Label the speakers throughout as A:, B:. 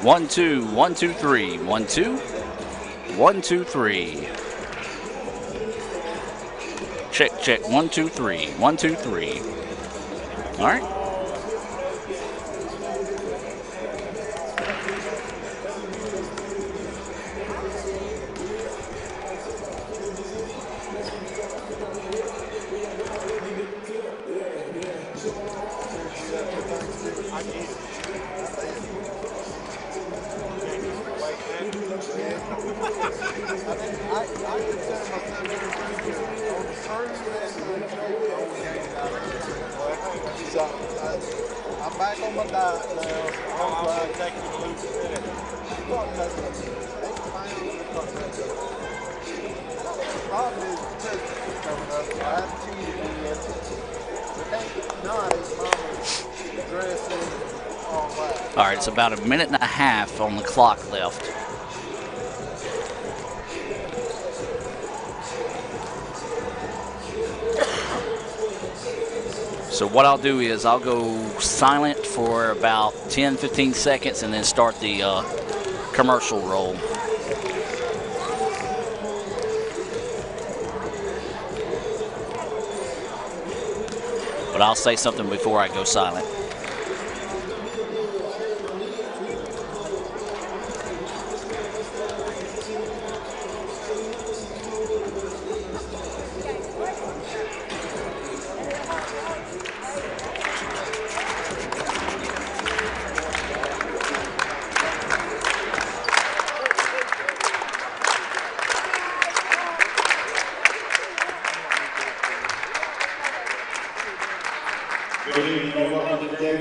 A: 1 2 1 2 3 1 2 1 2 3. Check 1 2 3 1 2 3. All right.
B: I'm back on my diet now. I'm taking the loose finish. Probably coming up. I have cheated again. But that's not his mama's dressing all that.
A: All right, it's about a minute and a half on the clock left. So what I'll do is I'll go silent for about 10-15 seconds and then start the commercial roll. But I'll say something before I go silent.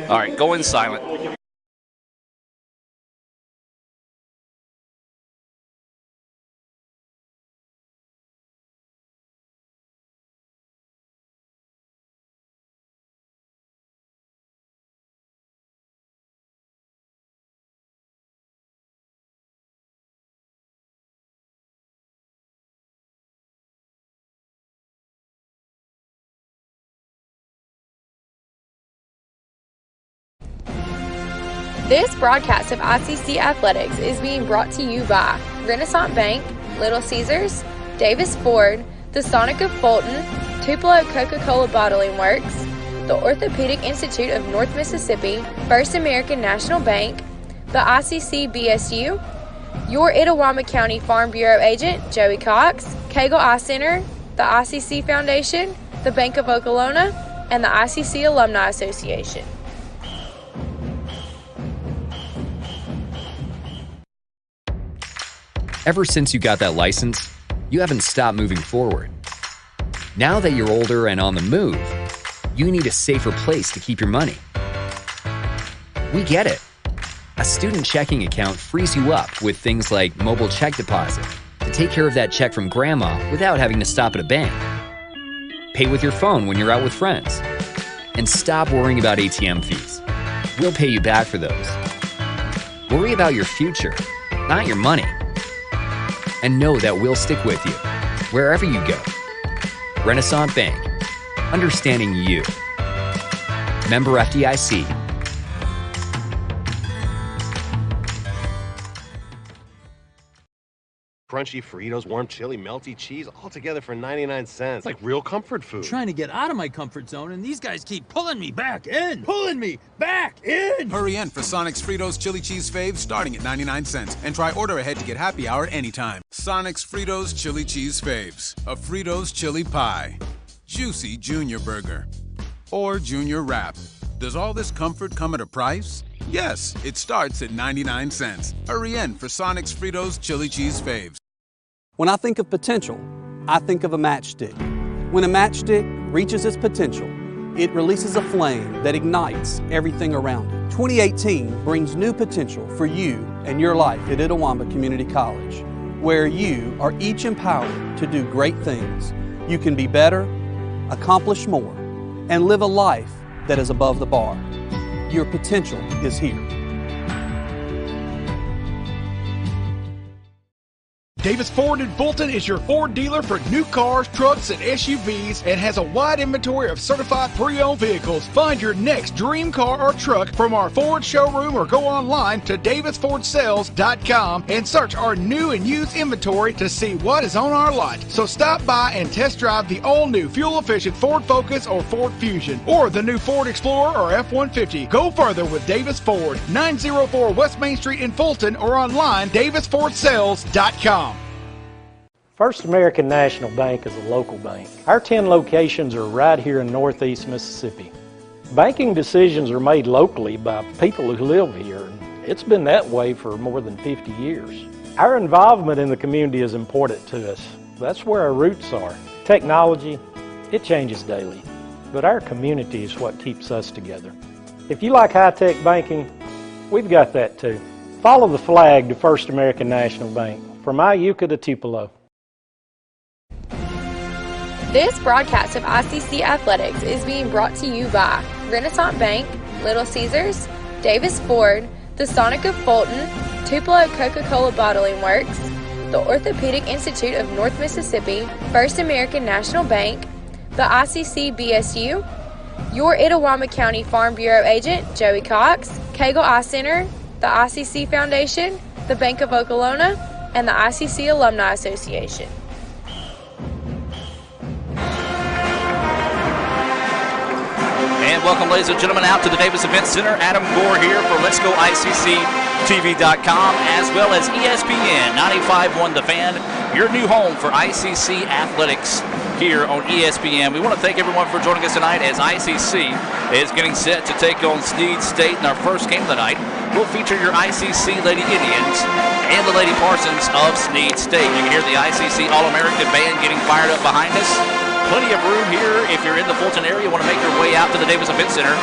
A: All right, going silent.
C: This broadcast of ICC Athletics is being brought to you by Renaissance Bank, Little Caesars, Davis Ford, the Sonic of Fulton, Tupelo Coca-Cola Bottling Works, the Orthopedic Institute of North Mississippi, First American National Bank, the ICC BSU, your Itawamba County Farm Bureau agent, Joey Cox, Cagle Eye Center, the ICC Foundation, the Bank of Okolona, and the ICC Alumni Association.
D: Ever since you got that license, you haven't stopped moving forward. Now that you're older and on the move, you need a safer place to keep your money. We get it. A student checking account frees you up with things like mobile check deposit to take care of that check from grandma without having to stop at a bank. Pay with your phone when you're out with friends. And stop worrying about ATM fees. We'll pay you back for those. Worry about your future, not your money. And know that we'll stick with you wherever you go. Renaissance Bank, understanding you. Member FDIC.
E: Crunchy Fritos, warm chili, melty cheese, all together for 99 cents. It's like real comfort food.
F: I'm trying to get out of my comfort zone, and these guys keep pulling me back in. Pulling me back in!
G: Hurry in for Sonic's Fritos Chili Cheese Faves starting at 99 cents. And try order ahead to get happy hour anytime. Sonic's Fritos Chili Cheese Faves. A Fritos chili pie. Juicy Junior Burger. Or Junior Wrap. Does all this comfort come at a price? Yes, it starts at 99 cents. Hurry in for Sonic's Fritos Chili Cheese Faves.
H: When I think of potential, I think of a matchstick. When a matchstick reaches its potential, it releases a flame that ignites everything around it. 2018 brings new potential for you and your life at Itawamba Community College, where you are each empowered to do great things. You can be better, accomplish more, and live a life that is above the bar. Your potential is here.
I: Davis Ford in Fulton is your Ford dealer for new cars, trucks, and SUVs and has a wide inventory of certified pre-owned vehicles. Find your next dream car or truck from our Ford showroom or go online to davisfordsales.com and search our new and used inventory to see what is on our lot. So stop by and test drive the all-new fuel-efficient Ford Focus or Ford Fusion or the new Ford Explorer or F-150. Go further with Davis Ford, 904 West Main Street in Fulton or online davisfordsales.com.
J: First American National Bank is a local bank. Our 10 locations are right here in Northeast Mississippi. Banking decisions are made locally by people who live here. It's been that way for more than 50 years. Our involvement in the community is important to us. That's where our roots are. Technology, it changes daily, but our community is what keeps us together. If you like high-tech banking, we've got that too. Follow the flag to First American National Bank, from Iuka to Tupelo.
C: This broadcast of ICC Athletics is being brought to you by Renaissance Bank, Little Caesars, Davis Ford, the Sonic of Fulton, Tupelo Coca-Cola Bottling Works, the Orthopedic Institute of North Mississippi, First American National Bank, the ICC BSU, your Itawamba County Farm Bureau agent, Joey Cox, Cagle Eye Center, the ICC Foundation, the Bank of Okolona, and the ICC Alumni Association.
A: And welcome, ladies and gentlemen, out to the Davis Event Center. Adam Gore here for Let'sGoICCTV.com, as well as ESPN 95.1 The Fan, your new home for ICC Athletics here on ESPN. We want to thank everyone for joining us tonight as ICC is getting set to take on Snead State in our first game of the night. We'll feature your ICC Lady Indians and the Lady Parsons of Snead State. You can hear the ICC All-American Band getting fired up behind us. Plenty of room here if you're in the Fulton area, want to make your way out to the Davis Event Center.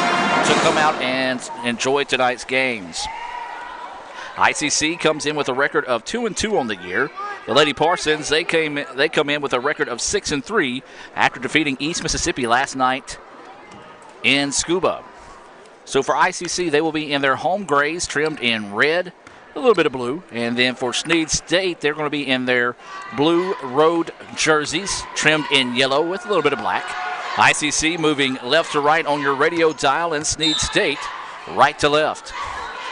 A: So come out and enjoy tonight's games. ICC comes in with a record of 2-2 on the year. The Lady Parsons, they come in with a record of 6-3 after defeating East Mississippi last night in Scuba. So for ICC, they will be in their home grays trimmed in red, a little bit of blue. And then for Snead State, they're going to be in their blue road jerseys trimmed in yellow with a little bit of black. ICC moving left to right on your radio dial, and Snead State right to left.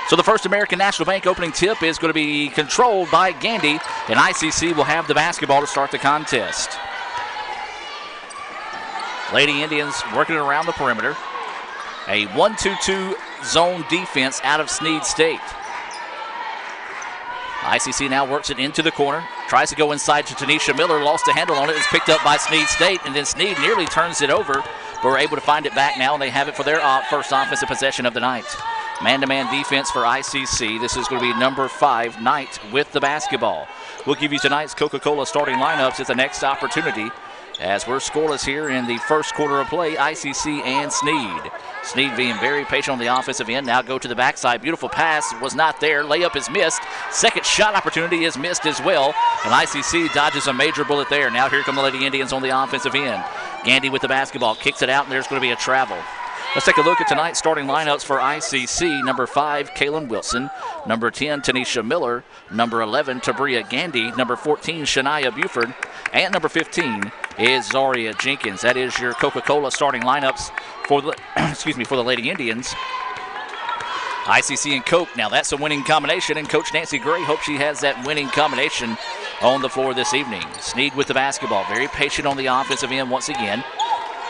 A: So the First American National Bank opening tip is going to be controlled by Gandy, and ICC will have the basketball to start the contest. Lady Indians working around the perimeter. A 1-2-2 zone defense out of Snead State. ICC now works it into the corner. Tries to go inside to Tanisha Miller. Lost a handle on it. It's picked up by Snead State. And then Snead nearly turns it over. But we're able to find it back now. And they have it for their first offensive possession of the night. Man-to-man defense for ICC. This is going to be number 5, Knight, with the basketball. We'll give you tonight's Coca-Cola starting lineups at the next opportunity. As we're scoreless here in the first quarter of play, ICC and Snead. Snead being very patient on the offensive end. Now go to the backside. Beautiful pass was not there. Layup is missed. Second shot opportunity is missed as well. And ICC dodges a major bullet there. Now here come the Lady Indians on the offensive end. Gandy with the basketball. Kicks it out, and there's going to be a travel. Let's take a look at tonight's starting lineups for ICC. Number 5, Keeley Wilson. Number 10, Tanisha Miller. Number 11, Tabria Gandy. Number 14, Shamaya Buford. And number 15 is Zaria Jenkins. That is your Coca-Cola starting lineups for the for the Lady Indians. ICC and Coke. Now that's a winning combination, and Coach Nancy Gray hopes she has that winning combination on the floor this evening. Snead with the basketball. Very patient on the offensive end once again.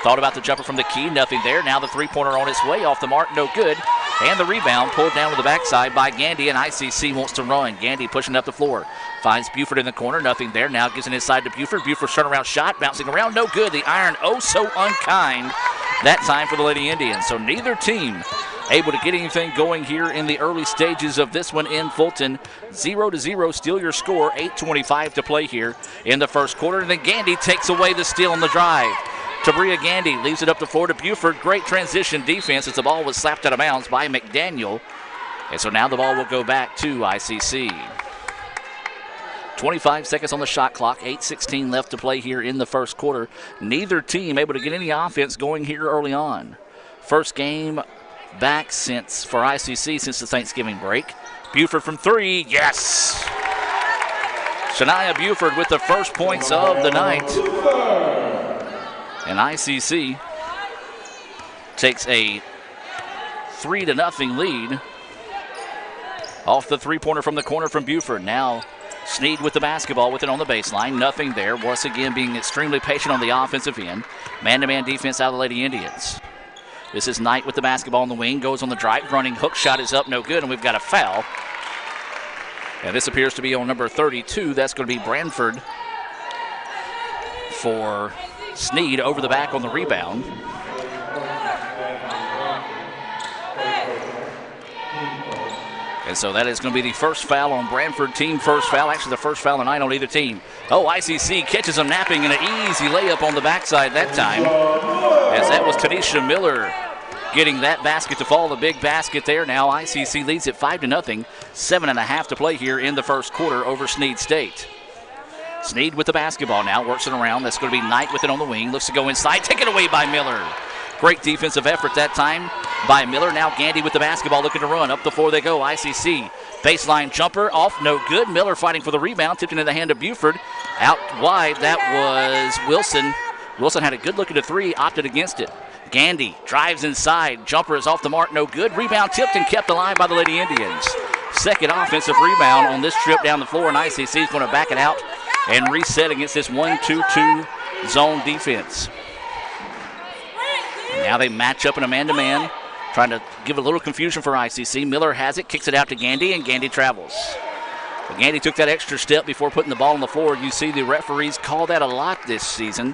A: Thought about the jumper from the key, nothing there. Now the three-pointer on its way, off the mark, no good. And the rebound pulled down to the backside by Gandy, and ICC wants to run. Gandy pushing up the floor. Finds Buford in the corner, nothing there. Now gives it inside to Buford. Buford's turnaround shot, bouncing around, no good. The iron, oh so unkind that time for the Lady Indians. So neither team able to get anything going here in the early stages of this one in Fulton. 0-0, steal your score. 8:25 to play here in the first quarter. And then Gandy takes away the steal on the drive. Tabria Gandy leaves it up the floor to Buford. Great transition defense as the ball was slapped out of bounds by McDaniel. And so now the ball will go back to ICC. 25 seconds on the shot clock. 8:16 left to play here in the first quarter. Neither team able to get any offense going here early on. First game back for ICC since the Thanksgiving break. Buford from 3, yes! Shania Buford with the first points of the night. And ICC takes a 3-0 lead off the three-pointer from the corner from Buford. Now Snead with the basketball with it on the baseline. Nothing there. Once again being extremely patient on the offensive end. Man-to-man defense out of the Lady Indians. This is Knight with the basketball on the wing. Goes on the drive. Running hook shot is up. No good. And we've got a foul. And this appears to be on number 32. That's going to be Branford for Snead over the back on the rebound. And so that is going to be the first foul on Branford, team first foul. Actually, the first foul of the night on either team. Oh, ICC catches them napping and an easy layup on the backside that time. As that was Tanisha Miller getting that basket to fall, the big basket there. Now ICC leads it 5-0, 7.5 to play here in the first quarter over Snead State. Snead with the basketball now, works it around. That's going to be Knight with it on the wing. Looks to go inside, taken away by Miller. Great defensive effort that time by Miller. Now Gandy with the basketball looking to run. Up the floor they go. ICC. Baseline jumper off, no good. Miller fighting for the rebound. Tipped into the hand of Buford. Out wide, that was Wilson. Wilson had a good look at the three, opted against it. Gandy drives inside. Jumper is off the mark, no good. Rebound tipped and kept alive by the Lady Indians. Second offensive rebound on this trip down the floor, and ICC is going to back it out and reset against this 1-2-2 zone defense. Now they match up in a man-to-man, trying to give a little confusion for ICC. Miller has it, kicks it out to Gandy, and Gandy travels. But Gandy took that extra step before putting the ball on the floor. You see the referees call that a lot this season.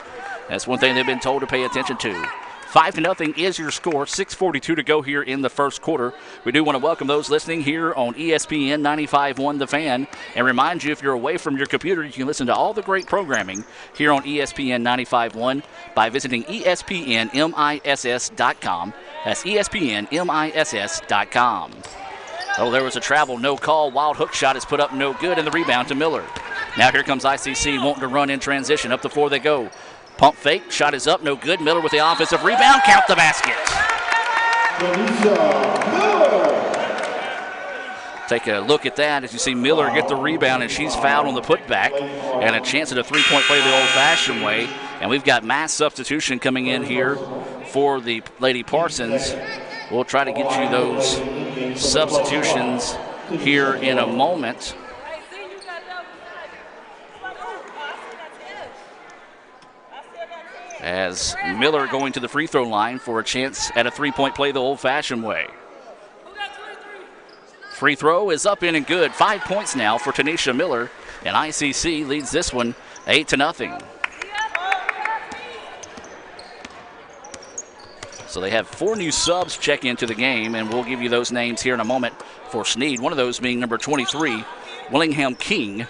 A: That's one thing they've been told to pay attention to. 5-0 is your score. 6:42 to go here in the first quarter. We do want to welcome those listening here on ESPN 95.1 The Fan, and remind you, if you're away from your computer, you can listen to all the great programming here on ESPN 95.1 by visiting ESPNMISS.com. That's ESPNMISS.com. Oh, there was a travel, no call. Wild hook shot is put up, no good, and the rebound to Miller. Now here comes ICC wanting to run in transition. Up the floor they go. Pump fake, shot is up, no good. Miller with the offensive rebound, count the basket. Take a look at that as you see Miller get the rebound, and she's fouled on the putback, and a chance at a three-point play the old-fashioned way. And we've got mass substitution coming in here for the Lady Parsons. We'll try to get you those substitutions here in a moment. As Miller going to the free throw line for a chance at a three-point play the old-fashioned way. Free throw is up, in, and good. 5 points now for Tanisha Miller, and ICC leads this one 8-0. So they have 4 new subs check into the game, and we'll give you those names here in a moment for Snead. One of those being number 23, Willingham King.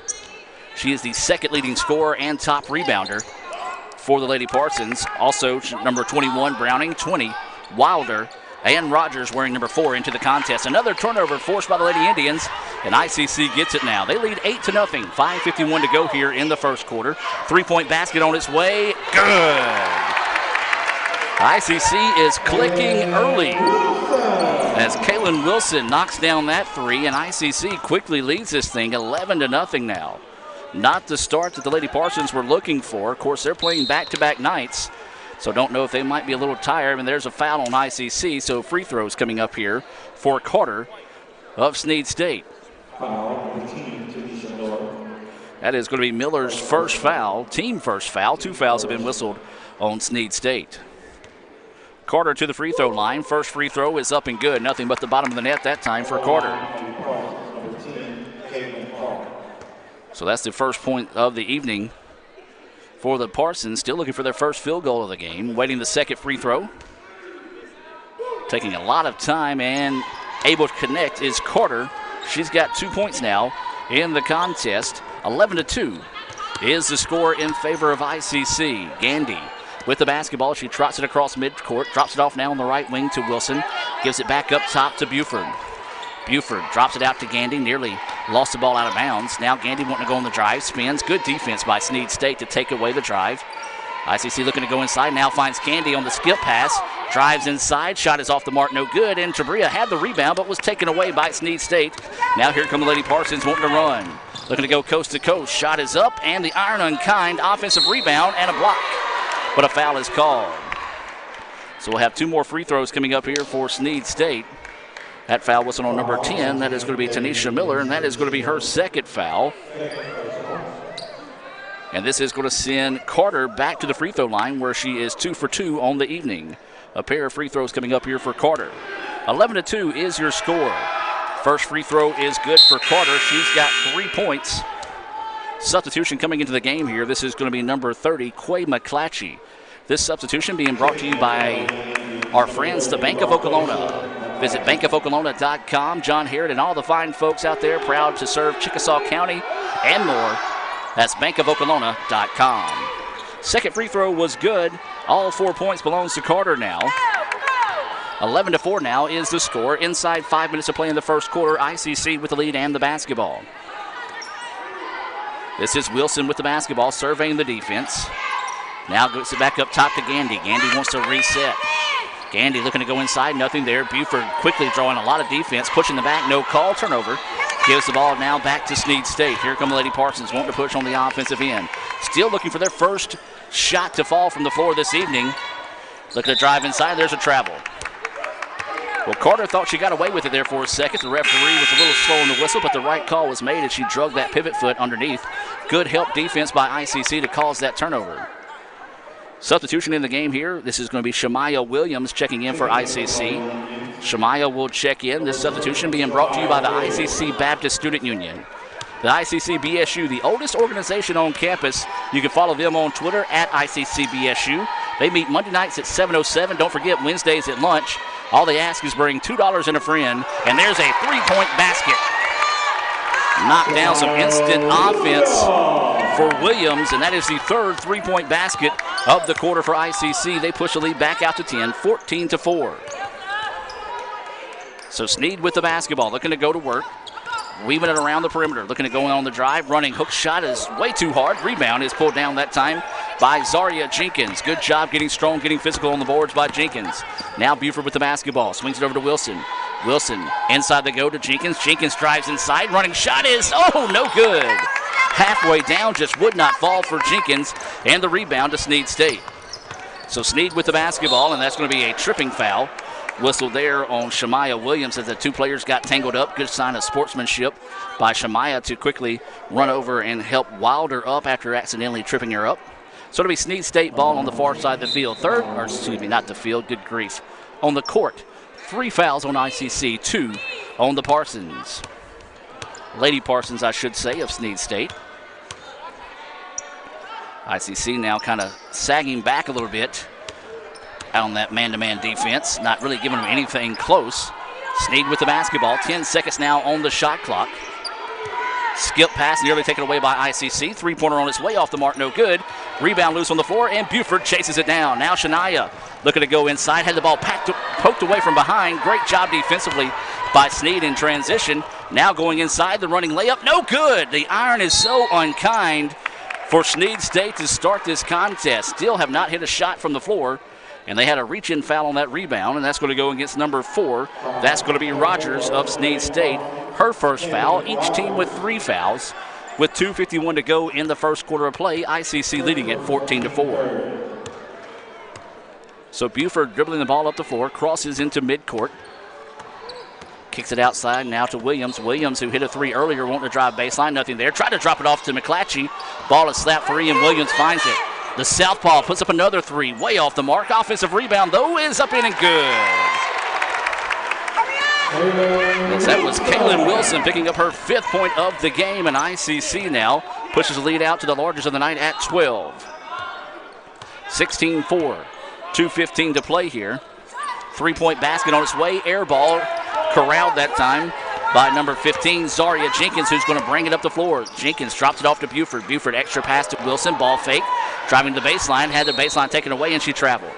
A: She is the second leading scorer and top rebounder for the Lady Parsons. Also number 21, Browning, 20, Wilder, and Rogers wearing number 4 into the contest. Another turnover forced by the Lady Indians, and ICC gets it now. They lead 8-0, 5:51 to go here in the first quarter. Three-point basket on its way, good. ICC is clicking early as Kaylin Wilson knocks down that three, and ICC quickly leads this thing 11-0 now. Not the start that the Lady Parsons were looking for. Of course, they're playing back-to-back nights, so don't know if they might be a little tired. And there's a foul on ICC, so free throws coming up here for Carter of Snead State. That is going to be Miller's first foul, team first foul. 2 fouls have been whistled on Snead State. Carter to the free throw line. First free throw is up and good. Nothing but the bottom of the net that time for Carter. So that's the first point of the evening for the Parsons. Still looking for their first field goal of the game. Waiting the second free throw. Taking a lot of time and able to connect is Carter. She's got 2 points now in the contest. 11-2 is the score in favor of ICC. Gandy with the basketball. She trots it across midcourt. Drops it off now on the right wing to Wilson. Gives it back up top to Buford. Buford drops it out to Gandy, nearly lost the ball out of bounds. Now Gandy wanting to go on the drive, spins. Good defense by Snead State to take away the drive. ICC looking to go inside, now finds Gandy on the skip pass. Drives inside, shot is off the mark, no good. And Tabria had the rebound, but was taken away by Snead State. Now here come the Lady Parsons wanting to run. Looking to go coast to coast. Shot is up, and the iron unkind. Offensive rebound and a block. But a foul is called. So we'll have 2 more free throws coming up here for Snead State. That foul whistle on number 10. That is going to be Tanisha Miller, and that is going to be her second foul. And this is going to send Carter back to the free throw line where she is 2 for 2 on the evening. A pair of free throws coming up here for Carter. 11-2 is your score. First free throw is good for Carter. She's got 3 points. Substitution coming into the game here. This is going to be number 30, Quay Mcclatchy. This substitution being brought to you by our friends, the Bank of Okolona. Visit bankofokolona.com. John Harrod and all the fine folks out there proud to serve Chickasaw County and more. That's bankofokolona.com. Second free throw was good. All 4 points belongs to Carter now. 11-4 now is the score. Inside 5 minutes to play in the first quarter. ICC with the lead and the basketball. This is Wilson with the basketball, surveying the defense. Now goes it back up top to Gandy. Gandy wants to reset. Gandy looking to go inside, nothing there. Buford quickly drawing a lot of defense, pushing the back, no call, turnover. Gives the ball now back to Snead State. Here come the Lady Parsons, wanting to push on the offensive end. Still looking for their first shot to fall from the floor this evening. Looking to drive inside, there's a travel. Well, Carter thought she got away with it there for a second. The referee was a little slow on the whistle, but the right call was made as she drug that pivot foot underneath. Good help defense by ICC to cause that turnover. Substitution in the game here. This is going to be Shamaya Williams checking in for ICC. Shamaya will check in. This substitution being brought to you by the ICC Baptist Student Union. The ICC BSU, the oldest organization on campus. You can follow them on Twitter at ICC BSU. They meet Monday nights at 7:07. Don't forget Wednesdays at lunch. All they ask is bring $2 and a friend, and there's a three-point basket. Knocked down some instant offense for Williams, and that is the third three-point basket of the quarter for ICC. They push the lead back out to 10, 14-4. So Snead with the basketball, looking to go to work. Weaving it around the perimeter, looking to go on the drive. Running hook shot is way too hard. Rebound is pulled down that time by Zaria Jenkins. Good job getting strong, getting physical on the boards by Jenkins. Now Buford with the basketball. Swings it over to Wilson. Wilson inside the go to Jenkins. Jenkins drives inside. Running shot is, no good. Halfway down, just would not fall for Jenkins. And the rebound to Snead State. So Snead with the basketball, and that's going to be a tripping foul. Whistle there on Shamaya Williams as the two players got tangled up. Good sign of sportsmanship by Shamaya to quickly run over and help Wilder up after accidentally tripping her up. So it'll be Snead State ball on the far side of the field. Not the field, good grief. On the court, 3 fouls on ICC, 2 on the Parsons. Lady Parsons, I should say, of Snead State. ICC now kind of sagging back a little bit on that man-to-man defense, not really giving them anything close. Snead with the basketball, 10 seconds now on the shot clock. Skip pass nearly taken away by ICC. Three-pointer on its way off the mark, no good. Rebound loose on the floor, and Buford chases it down. Now Shania looking to go inside, had the ball poked away from behind. Great job defensively by Snead in transition. Now going inside, the running layup, no good. The iron is so unkind for Snead State to start this contest. Still have not hit a shot from the floor. And they had a reach-in foul on that rebound, and that's going to go against number 4. That's going to be Rogers of Snead State. Her first foul, each team with 3 fouls. With 2:51 to go in the first quarter of play, ICC leading it 14-4. So Buford dribbling the ball up the floor, crosses into midcourt. Kicks it outside now to Williams. Williams, who hit a 3 earlier, wanting to drive baseline, nothing there. Tried to drop it off to Mcclatchy. Ball is slapped free, and Williams finds it. The southpaw puts up another 3, way off the mark. Offensive rebound, though, is up in and good. Yes, that was Keeley Wilson picking up her 5th point of the game, and ICC now pushes the lead out to the largest of the night at 12. 16-4, 2:15 to play here. 3-point basket on its way, air ball, corralled that time by number 15, Zaria Jenkins, who's going to bring it up the floor. Jenkins drops it off to Buford. Buford extra pass to Wilson, ball fake. Driving to the baseline, had the baseline taken away, and she traveled.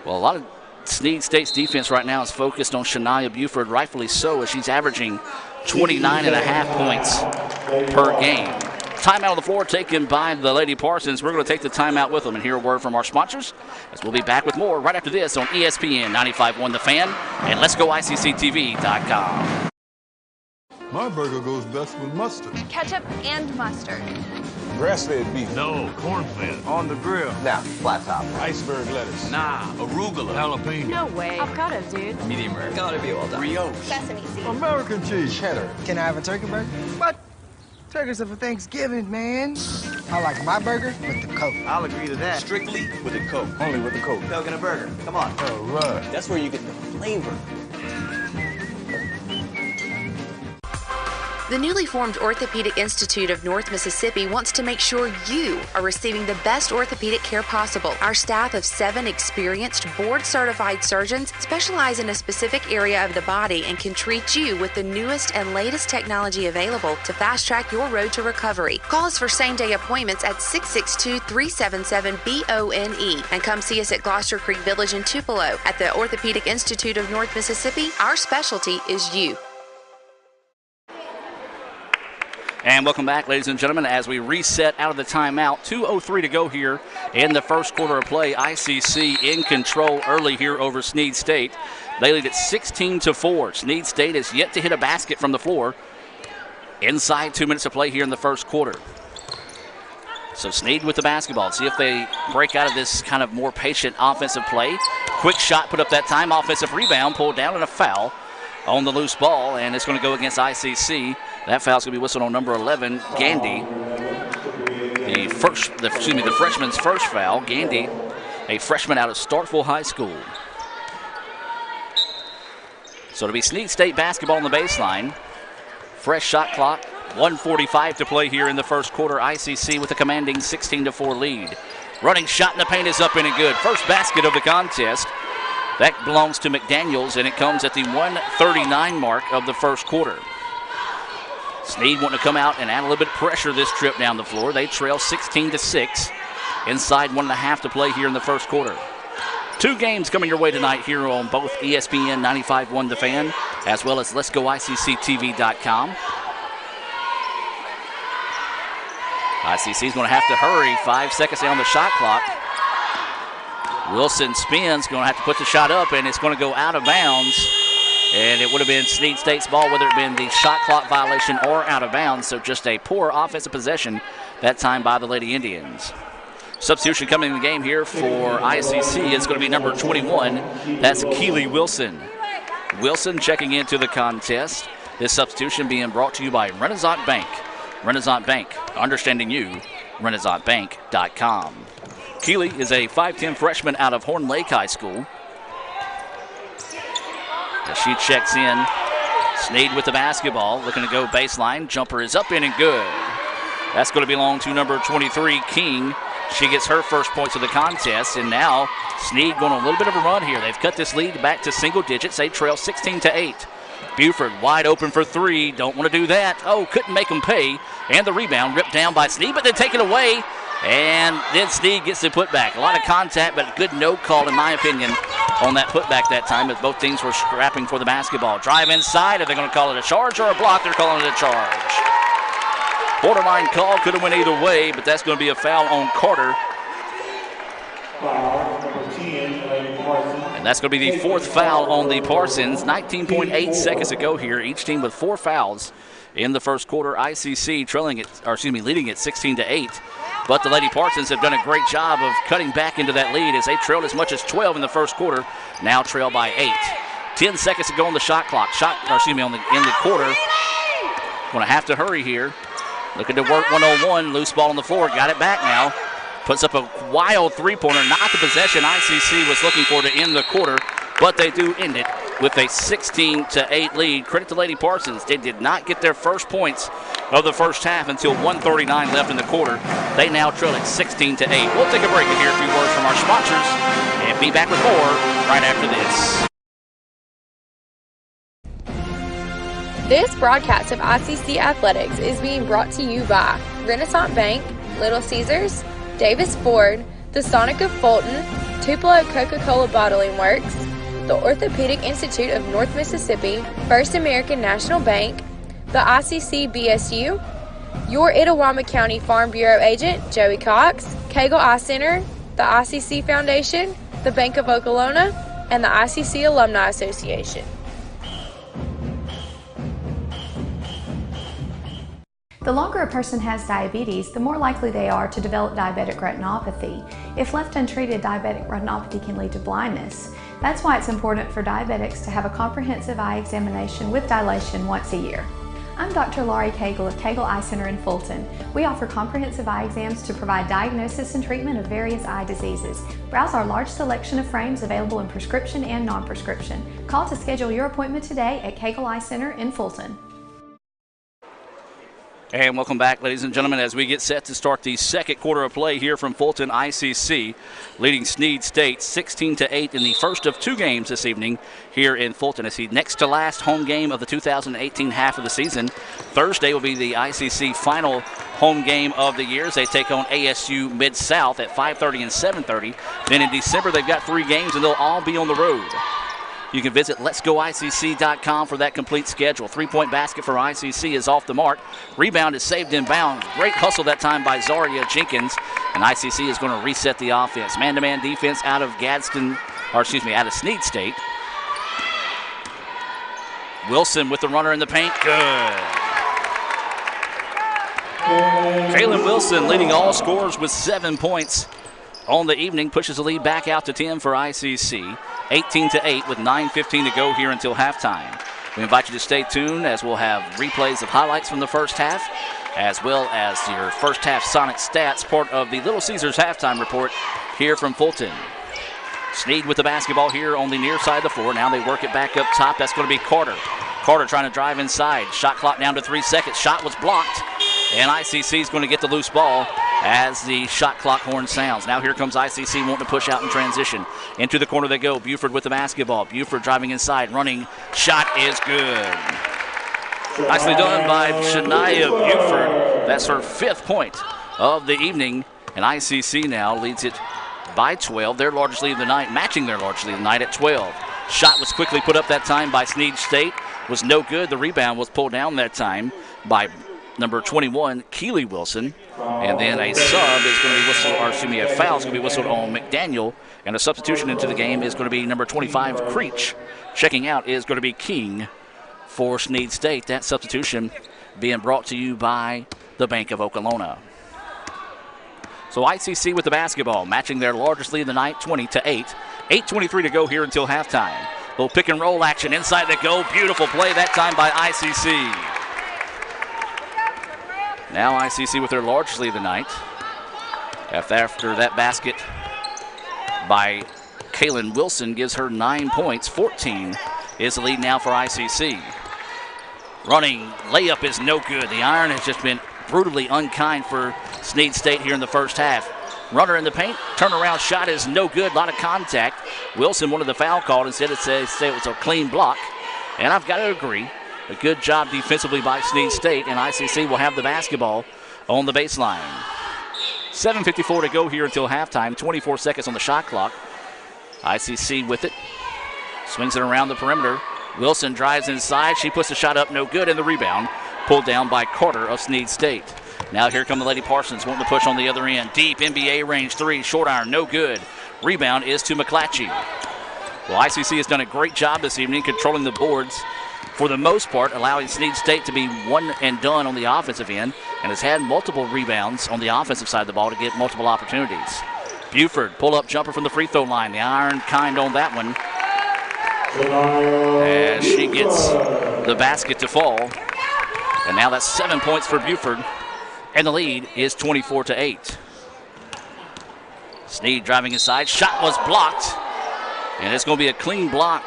A: Well, a lot of Snead State's defense right now is focused on Shania Buford, rightfully so, as she's averaging 29.5 points per game. Timeout on the floor taken by the Lady Parsons. We're going to take the timeout with them and hear a word from our sponsors, as we'll be back with more right after this on ESPN 95.1 The Fan and Let'sGoICCTV.com.
K: My burger goes best with mustard.
L: Ketchup and mustard.
K: Grass-fed beef.
M: No, corn-fed.
K: On the grill.
N: Now, flat top.
K: Iceberg lettuce.
M: Nah, arugula. Jalapeno.
L: No way. Avocado, dude.
N: Medium rare. Gotta be well done.
M: Brioche.
L: Sesame seeds.
K: American cheese.
N: Cheddar.
O: Can I have a turkey burger? What? Turkeys are for Thanksgiving, man. I like my burger with the Coke.
N: I'll agree to that.
M: Strictly with a Coke.
K: Only with the Coke.
N: Coke and a burger. Come on.
K: All right.
N: That's where you get the flavor.
P: The newly formed Orthopedic Institute of North Mississippi wants to make sure you are receiving the best orthopedic care possible. Our staff of 7 experienced, board-certified surgeons specialize in a specific area of the body and can treat you with the newest and latest technology available to fast-track your road to recovery. Call us for same-day appointments at 662-377-BONE and come see us at Gloucester Creek Village in Tupelo. At the Orthopedic Institute of North Mississippi, our specialty is you.
A: And welcome back, ladies and gentlemen, as we reset out of the timeout. 2:03 to go here in the first quarter of play. ICC in control early here over Snead State. They lead at 16-4. Snead State has yet to hit a basket from the floor. Inside 2 minutes of play here in the first quarter. So Snead with the basketball. See if they break out of this kind of more patient offensive play. Quick shot put up that time. Offensive rebound pulled down and a foul on the loose ball, and it's going to go against ICC. That foul's going to be whistled on number 11, Gandy. The freshman's first foul. Gandy, a freshman out of Starkville High School. So it'll be Snead State basketball on the baseline. Fresh shot clock. 1:45 to play here in the first quarter. ICC with a commanding 16-4 lead. Running shot in the paint is up and good. First basket of the contest. That belongs to McDaniels, and it comes at the 1:39 mark of the first quarter. Snead wanting to come out and add a little bit of pressure this trip down the floor. They trail 16-6. Inside 1.5 to play here in the first quarter. 2 games coming your way tonight here on both ESPN 95.1 The Fan, as well as Let'sGoICCTV.com. ICC's going to have to hurry. 5 seconds on the shot clock. Wilson spins, going to have to put the shot up, and it's going to go out of bounds. And it would have been Snead State's ball, whether it been the shot clock violation or out of bounds. So just a poor offensive possession that time by the Lady Indians. Substitution coming in the game here for ICC is going to be number 21. That's Keeley Wilson. Wilson checking into the contest. This substitution being brought to you by Renaissance Bank. Renaissance Bank, understanding you, RenaissanceBank.com. Keeley is a 5'10 freshman out of Horn Lake High School. As she checks in, Snead with the basketball, looking to go baseline. Jumper is up in and good. That's going to belong to number 23, King. She gets her first points of the contest, and now Snead going on a little bit of a run here. They've cut this lead back to single digits. They trail 16-8. Buford wide open for 3. Don't want to do that. Oh, couldn't make them pay. And the rebound ripped down by Snead, but then taken away. And then Snead gets the putback. A lot of contact, but good no call, in my opinion, on that putback that time, as both teams were scrapping for the basketball. Drive inside. Are they going to call it a charge or a block? They're calling it a charge. Borderline call. Could have went either way, but that's going to be a foul on Carter. And that's going to be the 4th foul on the Parsons. 19.8 seconds to go here. Each team with 4 fouls in the first quarter. ICC leading at 16-8. But the Lady Parsons have done a great job of cutting back into that lead as they trailed as much as 12 in the first quarter. Now trail by 8. 10 seconds to go on the shot clock. In the quarter. Going to have to hurry here. Looking to work 101. Loose ball on the floor. Got it back now. Puts up a wild three-pointer. Not the possession ICC was looking for to end the quarter, but they do end it with a 16-8 lead. Credit to Lady Parsons. They did not get their first points of the first half until 1:39 left in the quarter. They now trail at 16-8. We'll take a break and hear a few words from our sponsors and be back with more right after this.
C: This broadcast of ICC Athletics is being brought to you by Renaissance Bank, Little Caesars, Davis Ford, the Sonic of Fulton, Tupelo Coca-Cola Bottling Works, the Orthopedic Institute of North Mississippi, First American National Bank, the ICC BSU, your Itawamba County Farm Bureau agent, Joey Cox, Cagle Eye Center, the ICC Foundation, the Bank of Okolona, and the ICC Alumni Association.
Q: The longer a person has diabetes, the more likely they are to develop diabetic retinopathy. If left untreated, diabetic retinopathy can lead to blindness. That's why it's important for diabetics to have a comprehensive eye examination with dilation once a year. I'm Dr. Laurie Cagle of Cagle Eye Center in Fulton. We offer comprehensive eye exams to provide diagnosis and treatment of various eye diseases. Browse our large selection of frames available in prescription and non-prescription. Call to schedule your appointment today at Cagle Eye Center in Fulton.
A: And welcome back, ladies and gentlemen, as we get set to start the second quarter of play here from Fulton ICC, leading Snead State 16-8 in the first of two games this evening here in Fulton. It's the next to last home game of the 2018 half of the season. Thursday will be the ICC final home game of the year as they take on ASU Mid-South at 5:30 and 7:30. Then in December, they've got 3 games, and they'll all be on the road. You can visit letsgoicc.com for that complete schedule. 3-point basket for ICC is off the mark. Rebound is saved inbounds. Great hustle that time by Zaria Jenkins. And ICC is going to reset the offense. Man-to-man defense out of out of Snead State. Wilson with the runner in the paint. Good. Kaylin Wilson leading all scorers with 7 points on the evening, pushes the lead back out to 10 for ICC. 18-8 with 9:15 to go here until halftime. We invite you to stay tuned as we'll have replays of highlights from the first half, as well as your first half Sonic stats, part of the Little Caesars halftime report here from Fulton. Snead with the basketball here on the near side of the floor. Now they work it back up top. That's going to be Carter. Carter trying to drive inside. Shot clock down to 3 seconds. Shot was blocked. And ICC is going to get the loose ball as the shot clock horn sounds. Now here comes ICC wanting to push out in transition. Into the corner they go. Buford with the basketball. Buford driving inside, running. Shot is good. Nicely done by Shamaya Buford. That's her 5th point of the evening. And ICC now leads it by 12. Their largest lead of the night, matching their largest lead of the night at 12. Shot was quickly put up that time by Snead State. Was no good. The rebound was pulled down that time by number 21, Keeley Wilson. And then a sub is going to be whistled, or excuse me, a foul is going to be whistled on McDaniel. And a substitution into the game is going to be number 25, Creech. Checking out is going to be King for Snead State. That substitution being brought to you by the Bank of Okolona. So ICC with the basketball, matching their largest lead of the night, 20-8. 8:23 to go here until halftime. Little pick and roll action inside the goal. Beautiful play that time by ICC. Now ICC with their largest lead of the night. After that basket by Kaylin Wilson gives her 9 points. 14 is the lead now for ICC. Running layup is no good. The iron has just been brutally unkind for Snead State here in the first half. Runner in the paint, turnaround shot is no good. A lot of contact. Wilson wanted the foul called. Instead it said it was a clean block. And I've got to agree. A good job defensively by Snead State, and ICC will have the basketball on the baseline. 7:54 to go here until halftime. 24 seconds on the shot clock. ICC with it. Swings it around the perimeter. Wilson drives inside. She puts the shot up, no good, and the rebound pulled down by Carter of Snead State. Now here come the Lady Parsons wanting to push on the other end. Deep NBA range 3, short iron, no good. Rebound is to Mcclatchy. Well, ICC has done a great job this evening controlling the boards for the most part, allowing Snead State to be one and done on the offensive end, and has had multiple rebounds on the offensive side of the ball to get multiple opportunities. Buford, pull-up jumper from the free throw line. The iron kind on that one. As she gets the basket to fall. And now that's 7 points for Buford, and the lead is 24-8. Snead driving inside. Shot was blocked, and it's going to be a clean block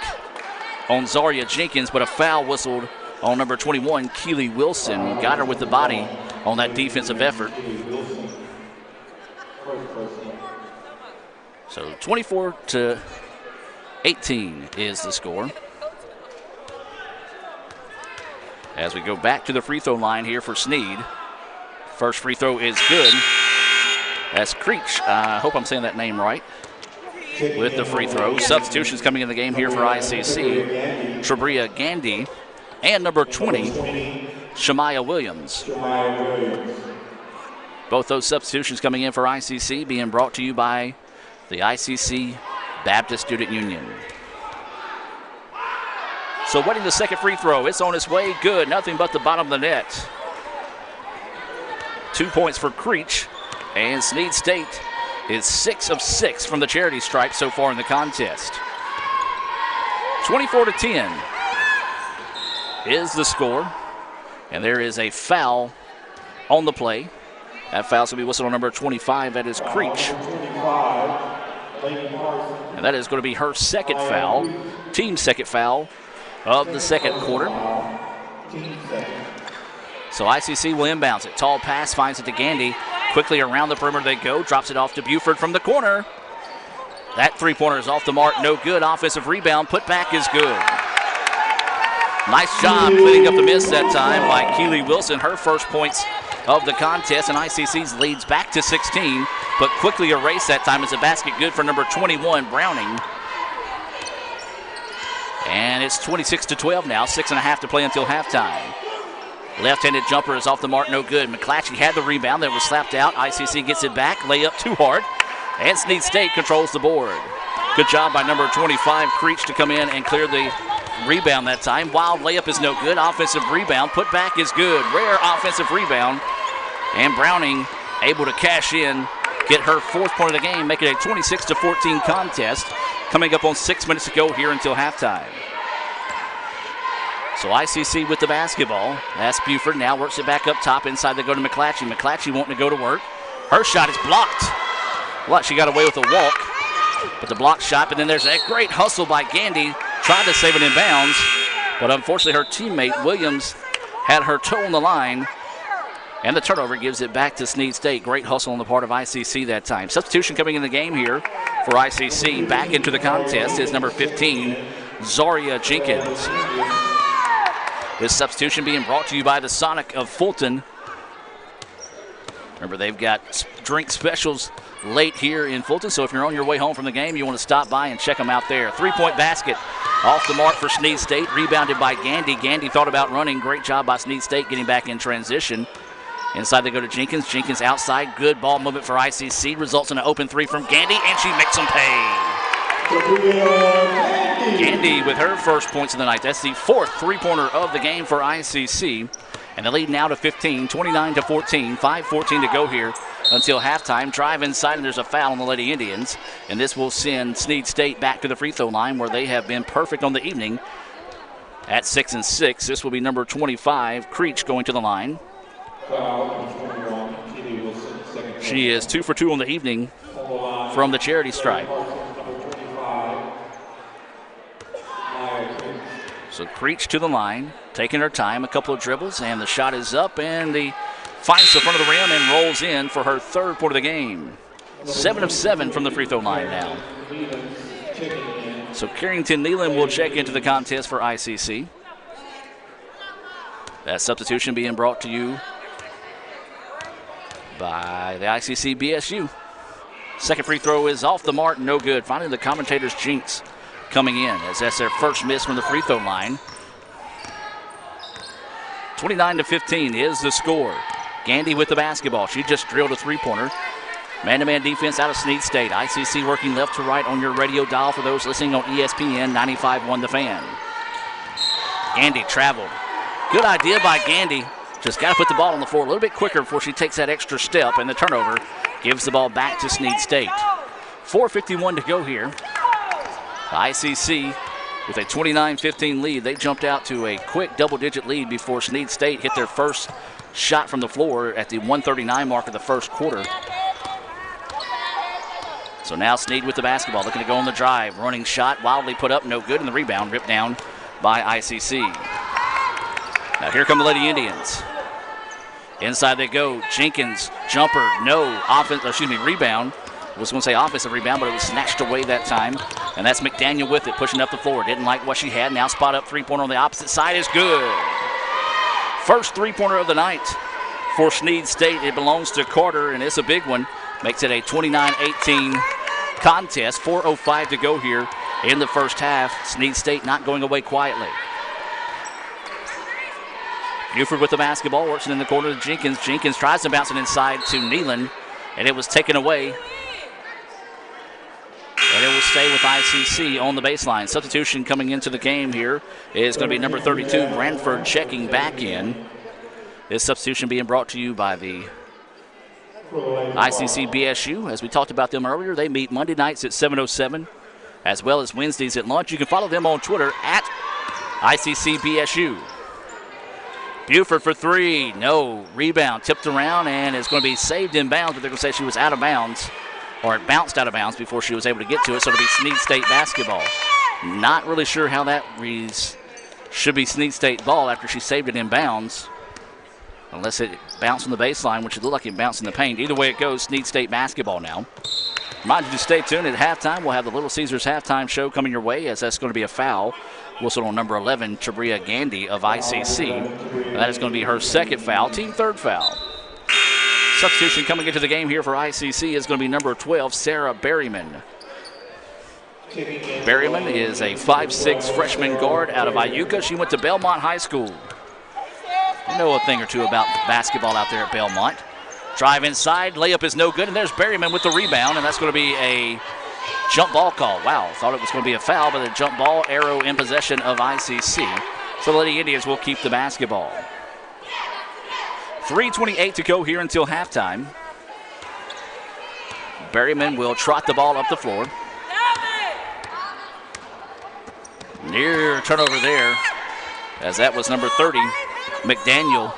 A: on Zaria Jenkins, but a foul whistled on number 21, Keeley Wilson. Got her with the body on that defensive effort. So 24-18 is the score. As we go back to the free throw line here for Snead. First free throw is good. That's Creech. I hope I'm saying that name right. With the free throw. Substitutions coming in the game here for ICC. Trebria Gandy and number 20, Shamaya Williams. Both those substitutions coming in for ICC being brought to you by the ICC Baptist Student Union. So waiting the second free throw. It's on its way. Good. Nothing but the bottom of the net. 2 points for Creech. And Snead State is 6 of 6 from the charity stripe so far in the contest. 24-10 is the score. And there is a foul on the play. That foul's going to be whistled on number 25. That is Creech. And that is going to be her second foul, team second foul of the second quarter. So ICC will inbounds it. Tall pass finds it to Gandy. Quickly around the perimeter they go. Drops it off to Buford from the corner. That three-pointer is off the mark. No good. Offensive rebound. Put back is good. Nice job cleaning up the miss that time by Keeley Wilson. Her first points of the contest, and ICC's leads back to 16, but quickly erased that time as a basket good for number 21, Browning. And it's 26-12 now, 6.5 to play until halftime. Left-handed jumper is off the mark, no good. Mcclatchy had the rebound that was slapped out. ICC gets it back, layup too hard, and Snead State controls the board. Good job by number 25, Creech, to come in and clear the rebound that time. Wild layup is no good. Offensive rebound. Put back is good. Rare offensive rebound. And Browning able to cash in, get her fourth point of the game, make it a 26-14 contest. Coming up on 6 minutes to go here until halftime. So ICC with the basketball. That's Buford. Now works it back up top. Inside they go to Mcclatchy. Mcclatchy wanting to go to work. Her shot is blocked. Well, she got away with a walk. But the block shot, and then there's a great hustle by Gandy. Tried to save it in bounds, but unfortunately her teammate Williams had her toe on the line, and the turnover gives it back to Snead State. Great hustle on the part of ICC that time. Substitution coming in the game here for ICC. Back into the contest is number 15, Zaria Jenkins. This substitution being brought to you by the Sonic of Fulton. Remember, they've got drink specials late here in Fulton, so if you're on your way home from the game, you want to stop by and check them out there. Three-point basket off the mark for Snead State, rebounded by Gandy. Gandy thought about running. Great job by Snead State getting back in transition. Inside they go to Jenkins. Jenkins outside. Good ball movement for ICC. Results in an open three from Gandy, and she makes them pay. Gandy with her first points of the night. That's the fourth three-pointer of the game for ICC. And the lead now to 15, 29-14, 5:14 to go here until halftime. Drive inside, and there's a foul on the Lady Indians. And this will send Snead State back to the free throw line, where they have been perfect on the evening at 6-6. This will be number 25, Creech, going to the line. She is 2 for 2 on the evening from the charity stripe. So Creech to the line, taking her time, a couple of dribbles, and the shot is up, and the finds the front of the rim and rolls in for her third point of the game. 7 of 7 from the free throw line now. So Carrington Nealon will check into the contest for ICC. That substitution being brought to you by the ICC BSU. Second free throw is off the mark, no good. Finally, the commentator's jinx coming in, as that's their first miss from the free throw line. 29-15 is the score. Gandy with the basketball. She just drilled a three-pointer. Man-to-man defense out of Snead State. ICC working left to right on your radio dial for those listening on ESPN 95.1 The Fan. Gandy traveled. Good idea by Gandy. Just got to put the ball on the floor a little bit quicker before she takes that extra step, and the turnover gives the ball back to Snead State. 4:51 to go here. ICC with a 29-15 lead. They jumped out to a quick double-digit lead before Snead State hit their first shot from the floor at the 1:39 mark of the first quarter. So now Snead with the basketball, looking to go on the drive. Running shot, wildly put up, no good, and the rebound ripped down by ICC. Now here come the Lady Indians. Inside they go. Jenkins, jumper, no. Rebound. I was going to say offensive rebound, but it was snatched away that time. And that's McDaniel with it, pushing up the floor. Didn't like what she had. Now spot up three-pointer on the opposite side is good. First three-pointer of the night for Snead State. It belongs to Carter, and it's a big one. Makes it a 29-18 contest. 4:05 to go here in the first half. Snead State not going away quietly. Buford with the basketball, works it in the corner to Jenkins. Jenkins tries to bounce it inside to Nealon, and it was taken away. And it will stay with ICC on the baseline. Substitution coming into the game here is going to be number 32, Branford, checking back in. This substitution being brought to you by the ICC BSU, as we talked about them earlier, they meet Monday nights at 7:07, as well as Wednesdays at lunch. You can follow them on Twitter at ICC BSU. Buford for three, no. Rebound tipped around and it's going to be saved in bounds, but they're going to say she was out of bounds, or it bounced out of bounds before she was able to get to it, so it'll be Snead State basketball. Not really sure how that reads. Should be Snead State ball after she saved it in bounds, unless it bounced on the baseline, which it looked like it bounced in the paint. Either way it goes, Snead State basketball now. Remind you to stay tuned. At halftime, we'll have the Little Caesars halftime show coming your way, as that's going to be a foul. Whistle on number 11, Tabria Gandy of ICC. And that is going to be her second foul, team third foul. Substitution coming into the game here for ICC is going to be number 12, Sarah Berryman. Berryman is a 5'6" freshman guard out of Iuka. She went to Belmont High School. You know a thing or two about basketball out there at Belmont. Drive inside, layup is no good, and there's Berryman with the rebound, and that's going to be a jump ball call. Wow, thought it was going to be a foul, but a jump ball arrow in possession of ICC. So the Lady Indians will keep the basketball. 3:28 to go here until halftime. Berryman will trot the ball up the floor. Near turnover there, as that was number 30, McDaniel,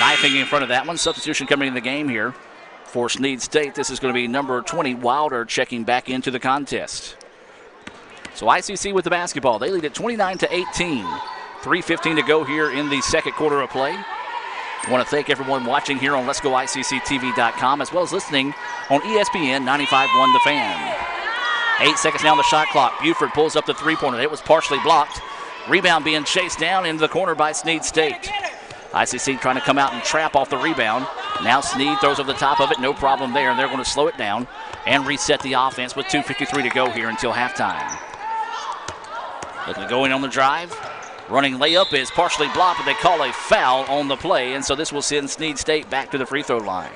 A: knifing in front of that one. Substitution coming in the game here for Snead State. This is going to be number 20, Wilder, checking back into the contest. So ICC with the basketball. They lead at 29-18. 3:15 to go here in the second quarter of play. I want to thank everyone watching here on Let'sGoICCTV.com, as well as listening on ESPN 95.1 The Fan. 8 seconds now on the shot clock. Buford pulls up the three-pointer. It was partially blocked. Rebound being chased down into the corner by Snead State. ICC trying to come out and trap off the rebound. Now Snead throws over the top of it. No problem there, and they're going to slow it down and reset the offense with 2:53 to go here until halftime. Looking to go in on the drive. Running layup is partially blocked, but they call a foul on the play, and so this will send Snead State back to the free throw line.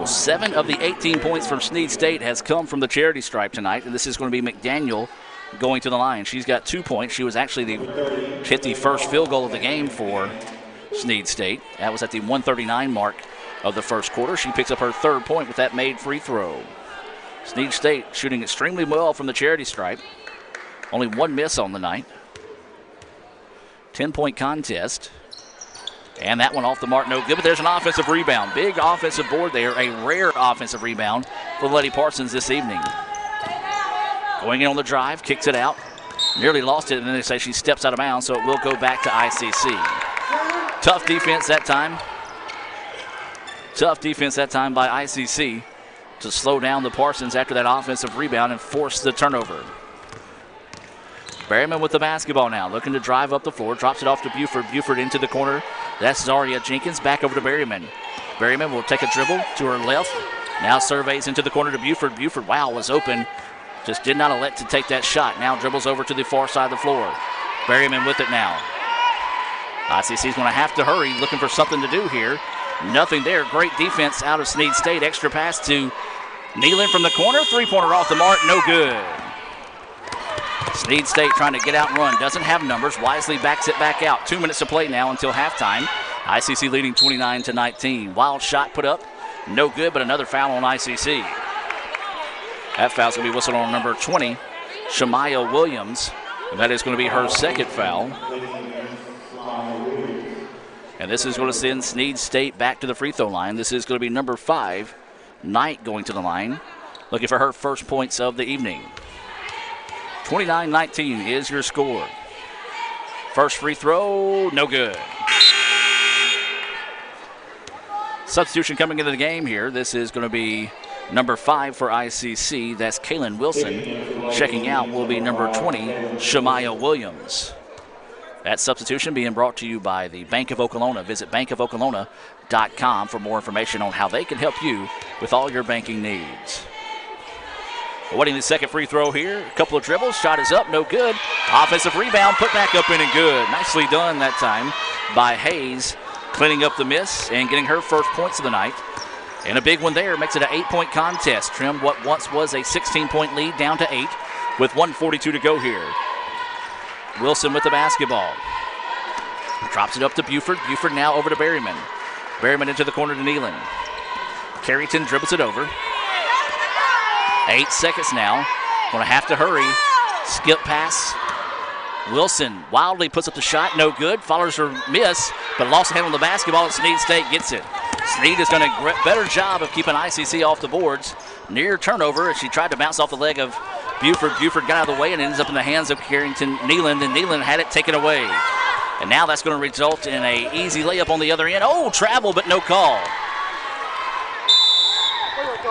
A: 7 of the 18 points from Snead State has come from the charity stripe tonight, and this is going to be McDaniel going to the line. She's got 2 points. She was actually hit the first field goal of the game for Snead State. That was at the 1:39 mark of the first quarter. She picks up her third point with that made free throw. Snead State shooting extremely well from the charity stripe. Only 1 miss on the night. 10-point contest. And that one off the mark, no good, but there's an offensive rebound. Big offensive board there, a rare offensive rebound for Letty Parsons this evening. Going in on the drive, kicks it out, nearly lost it, and then they say she steps out of bounds, so it will go back to ICC. Tough defense that time. Tough defense that time by ICC to slow down the Parsons after that offensive rebound and force the turnover. Berryman with the basketball now, looking to drive up the floor, drops it off to Buford. Buford into the corner. That's Zaria Jenkins, back over to Berryman. Berryman will take a dribble to her left. Now surveys into the corner to Buford. Buford, wow, was open. Just did not elect to take that shot. Now dribbles over to the far side of the floor. Berryman with it now. ICC's going to have to hurry, looking for something to do here. Nothing there. Great defense out of Snead State. Extra pass to Nealon from the corner. Three-pointer off the mark, no good. Snead State trying to get out and run. Doesn't have numbers. Wisely backs it back out. 2 minutes to play now until halftime. ICC leading 29-19. Wild shot put up. No good, but another foul on ICC. That foul's going to be whistled on number 20, Shamaya Williams. And that is going to be her second foul. And this is going to send Snead State back to the free throw line. This is going to be number 5, Knight, going to the line, looking for her first points of the evening. 29-19 is your score. First free throw, no good. Substitution coming into the game here. This is going to be number 5 for ICC. That's Keeley Wilson. Checking out will be number 20, Shamaya Williams. That substitution being brought to you by the Bank of Okolona. Visit bankofokolona.com for more information on how they can help you with all your banking needs. Awaiting the second free throw here. A couple of dribbles. Shot is up. No good. Offensive rebound. Put back up in and good. Nicely done that time by Hayes. Cleaning up the miss and getting her first points of the night. And a big one there. Makes it an 8-point contest. Trimmed what once was a 16-point lead down to 8 with 1:42 to go here. Wilson with the basketball. Drops it up to Buford. Buford now over to Berryman. Berryman into the corner to Nealon. Carrington dribbles it over. 8 seconds now. Going to have to hurry. Skip pass. Wilson wildly puts up the shot. No good. Follows her miss, but lost a hand on the basketball, and Snead State gets it. Snead has done a better job of keeping ICC off the boards. Near turnover as she tried to bounce off the leg of Buford. Buford got out of the way and ends up in the hands of Carrington Nealon, and Nealon had it taken away. And now that's going to result in an easy layup on the other end. Oh, travel, but no call.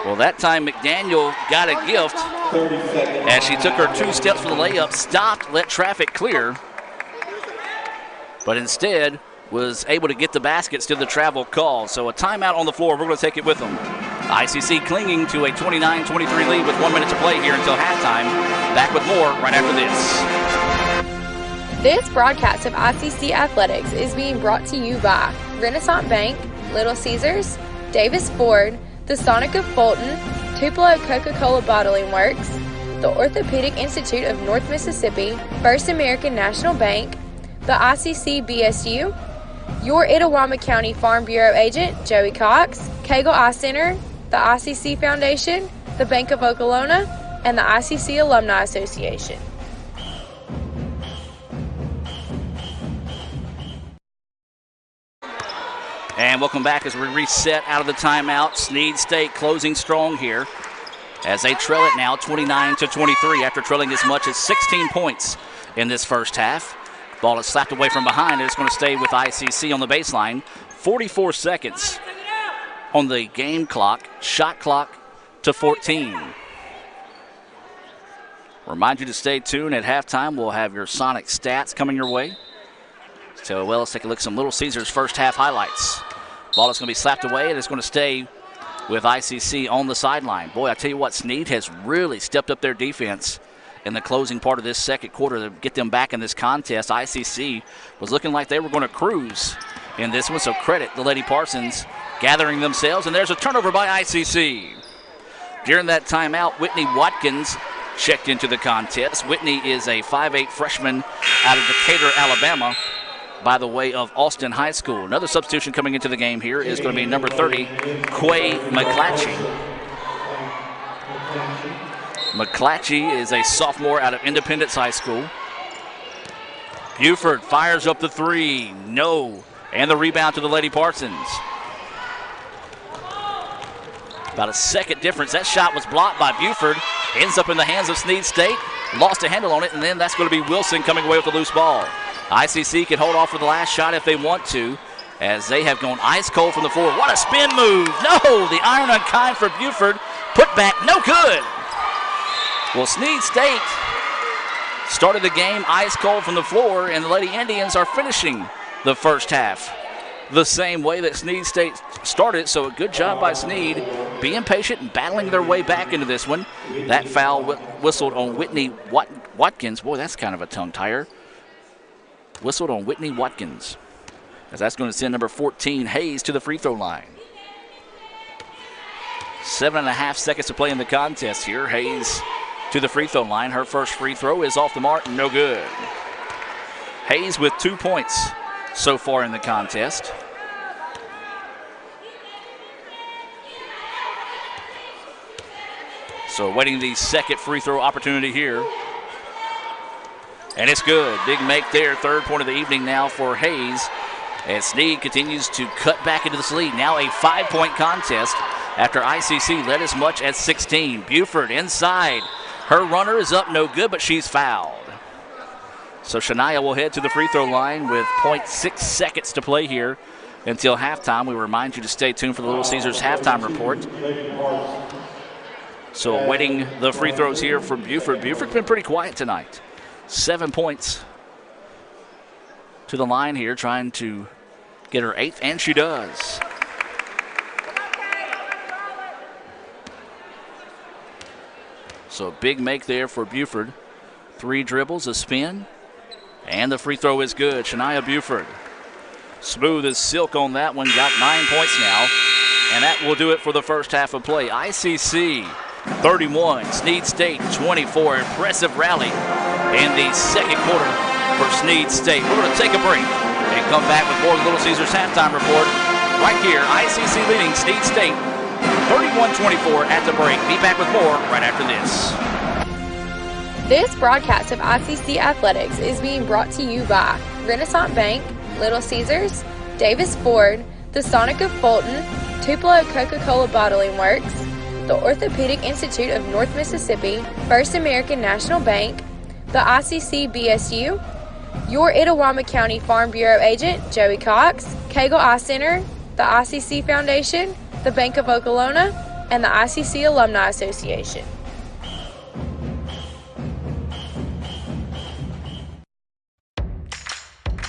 A: Well, that time McDaniel got a gift as she took her 2 steps for the layup, stopped, let traffic clear, but instead was able to get the basket, still the travel call. So a timeout on the floor. We're going to take it with them. ICC clinging to a 29-23 lead with 1 minute to play here until halftime. Back with more right after this.
C: This broadcast of ICC Athletics is being brought to you by Renaissance Bank, Little Caesars, Davis Ford, the Sonic of Fulton, Tupelo Coca-Cola Bottling Works, the Orthopedic Institute of North Mississippi, First American National Bank, the ICC BSU, your Itawamba County Farm Bureau agent, Joey Cox, Cagle Eye Center, the ICC Foundation, the Bank of Okolona, and the ICC Alumni Association.
A: And welcome back as we reset out of the timeout. Snead State closing strong here as they trail it now 29-23 after trailing as much as 16 points in this first half. Ball is slapped away from behind, and it's going to stay with ICC on the baseline. 44 seconds on the game clock, shot clock to 14. Remind you to stay tuned. At halftime, we'll have your Sonic stats coming your way. So, well, let's take a look at some Little Caesars first half highlights. Ball is going to be slapped away, and it's going to stay with ICC on the sideline. Boy, I tell you what, Snead has really stepped up their defense in the closing part of this second quarter to get them back in this contest. ICC was looking like they were going to cruise in this one, so credit the Lady Parsons gathering themselves, and there's a turnover by ICC. During that timeout, Whitney Watkins checked into the contest. Whitney is a 5'8 freshman out of Decatur, Alabama, by the way of Austin High School. Another substitution coming into the game here is going to be number 30, Quay Mcclatchy. Mcclatchy is a sophomore out of Independence High School. Buford fires up the three. No. And the rebound to the Lady Parsons. About a second difference. That shot was blocked by Buford. Ends up in the hands of Snead State. Lost a handle on it, and then that's going to be Wilson coming away with the loose ball. ICC can hold off for the last shot if they want to, as they have gone ice cold from the floor. What a spin move. No, the iron unkind for Buford. Put back, no good. Well, Snead State started the game ice cold from the floor, and the Lady Indians are finishing the first half the same way that Snead State started, so a good job by Snead being patient and battling their way back into this one. That foul whistled on Whitney Watkins. Boy, that's kind of a tongue-tire. Whistled on Whitney Watkins, as that's going to send number 14, Hayes, to the free throw line. 7.5 seconds to play in the contest here. Hayes to the free throw line. Her first free throw is off the mark, no good. Hayes with 2 points so far in the contest. So waiting the second free throw opportunity here. And it's good. Big make there. Third point of the evening now for Hayes. And Snead continues to cut back into this lead. Now a 5-point contest after ICC led as much as 16. Buford inside. Her runner is up, no good, but she's fouled. So Shamaya will head to the free throw line with 0.6 seconds to play here until halftime. We remind you to stay tuned for the Little Caesars halftime report. So waiting the free throws here from Buford. Buford's been pretty quiet tonight. 7 points to the line here, trying to get her 8th, and she does. So big make there for Buford. 3 dribbles, a spin, and the free throw is good. Shania Buford, smooth as silk on that one, got 9 points now, and that will do it for the first half of play. ICC 31, Snead State 24. Impressive rally in the second quarter for Snead State. We're going to take a break and come back with more Little Caesars halftime report right here. ICC leading Snead State 31-24 at the break. Be back with more right after this.
C: This broadcast of ICC Athletics is being brought to you by Renaissance Bank, Little Caesars, Davis Ford, the Sonic of Fulton, Tupelo Coca-Cola Bottling Works, the Orthopedic Institute of North Mississippi, First American National Bank, the ICC BSU, your Itawamba County Farm Bureau agent, Joey Cox, Cagle Eye Center, the ICC Foundation, the Bank of Okolona, and the ICC Alumni Association.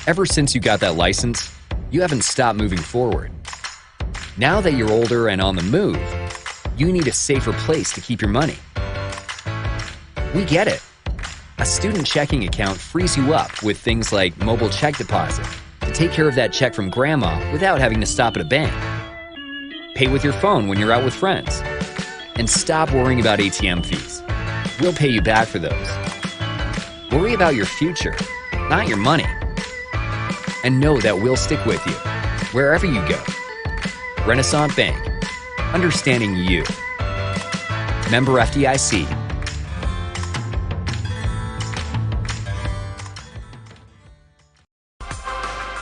D: Ever since you got that license, you haven't stopped moving forward. Now that you're older and on the move, you need a safer place to keep your money. We get it. A student checking account frees you up with things like mobile check deposit to take care of that check from grandma without having to stop at a bank. Pay with your phone when you're out with friends. And stop worrying about ATM fees. We'll pay you back for those. Worry about your future, not your money. And know that we'll stick with you wherever you go. Renaissance Bank. Understanding you. Member FDIC.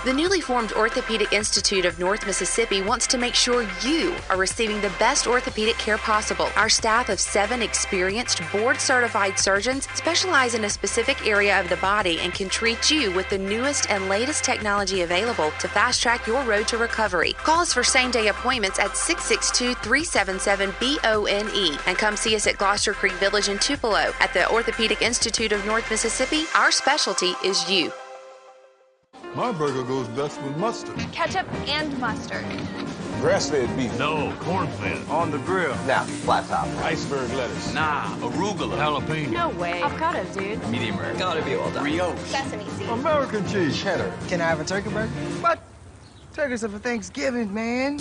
P: The newly formed Orthopedic Institute of North Mississippi wants to make sure you are receiving the best orthopedic care possible. Our staff of 7 experienced, board-certified surgeons specialize in a specific area of the body and can treat you with the newest and latest technology available to fast-track your road to recovery. Call us for same-day appointments at 662-377-BONE and come see us at Gloucester Creek Village in Tupelo. At the Orthopedic Institute of North Mississippi, our specialty is you.
K: My burger goes best with mustard.
L: Ketchup and mustard.
K: Grass-fed beef.
M: No, corn-fed.
K: On the grill.
N: Now, flat top.
K: Iceberg lettuce.
M: Nah, arugula. Jalapeno.
L: No way. Avocado, dude.
N: Medium rare. Gotta be well done. Brioche.
L: Sesame seeds.
K: American cheese.
N: Cheddar.
O: Can I have a turkey burger? What? Turkeys are for Thanksgiving, man.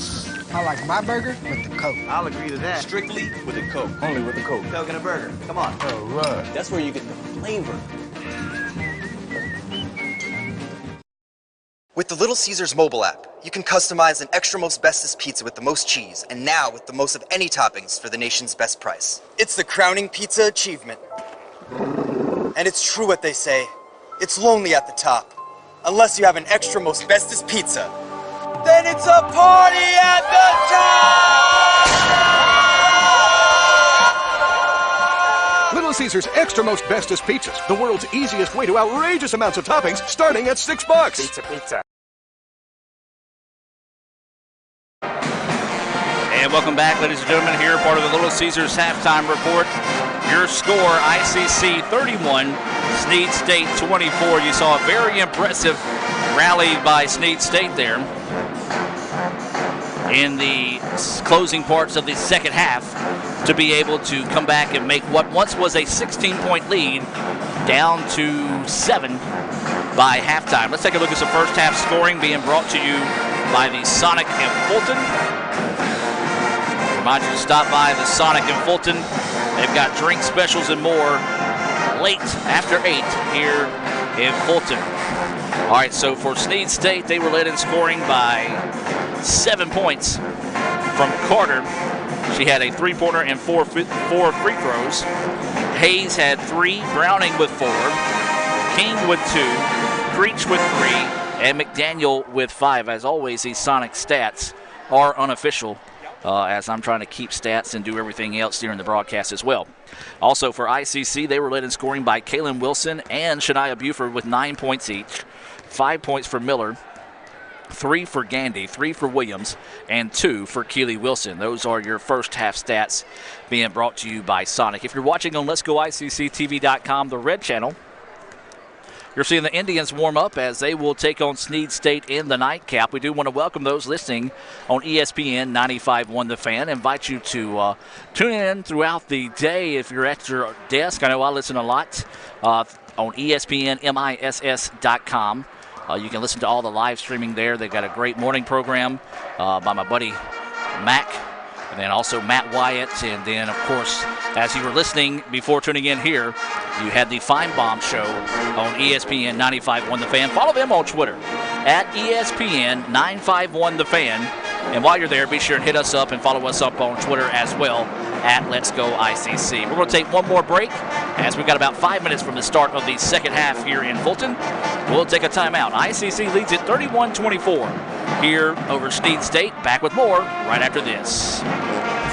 O: I like my burger with the Coke.
N: I'll agree to that. Strictly with the Coke.
K: Only with the Coke.
N: Coke and a burger. Come on.
K: All right.
N: That's where you get the flavor.
R: With the Little Caesars mobile app, you can customize an extra most bestest pizza with the most cheese, and now with the most of any toppings for the nation's best price. It's the crowning pizza achievement. And it's true what they say, it's lonely at the top. Unless you have an extra most bestest pizza, then it's a party at the top!
I: Little Caesars Extra Most Bestest Pizzas, the world's easiest way to outrageous amounts of toppings, starting at $6.
N: Pizza.
A: And welcome back, ladies and gentlemen, here, part of the Little Caesars halftime report. Your score, ICC 31, Snead State 24. You saw a very impressive rally by Snead State there in the closing parts of the second half to be able to come back and make what once was a 16-point lead down to 7 by halftime. Let's take a look at some first half scoring being brought to you by the Sonic in Fulton. Remind you to stop by the Sonic in Fulton. They've got drink specials and more late after 8 here in Fulton. All right, so for Snead State, they were led in scoring by 7 points from Carter. She had a 3-pointer and 4 free throws. Hayes had 3, Browning with 4, King with 2, Creech with 3, and McDaniel with 5. As always, these Sonic stats are unofficial, as I'm trying to keep stats and do everything else during the broadcast as well. Also for ICC, they were led in scoring by Keeley Wilson and Shamaya Buford with 9 points each. 5 points for Miller, 3 for Gandy, 3 for Williams, and 2 for Keeley Wilson. Those are your first half stats being brought to you by Sonic. If you're watching on Let'sGoICCTV.com, the red channel, you're seeing the Indians warm up as they will take on Snead State in the nightcap. We do want to welcome those listening on ESPN 95.1 The Fan. Invite you to tune in throughout the day if you're at your desk. I know I listen a lot on ESPNMISS.com. You can listen to all the live streaming there. They've got a great morning program by my buddy Mac, and then also Matt Wyatt. And then, of course, as you were listening before tuning in here, you had the Feinbaum Show on ESPN 95.1 The Fan. Follow them on Twitter at ESPN 951 The Fan. And while you're there, be sure and hit us up and follow us up on Twitter as well at Let's Go ICC. We're going to take one more break as we've got about 5 minutes from the start of the second half here in Fulton. We'll take a timeout. ICC leads it 31-24 here over Snead State. Back with more right after this.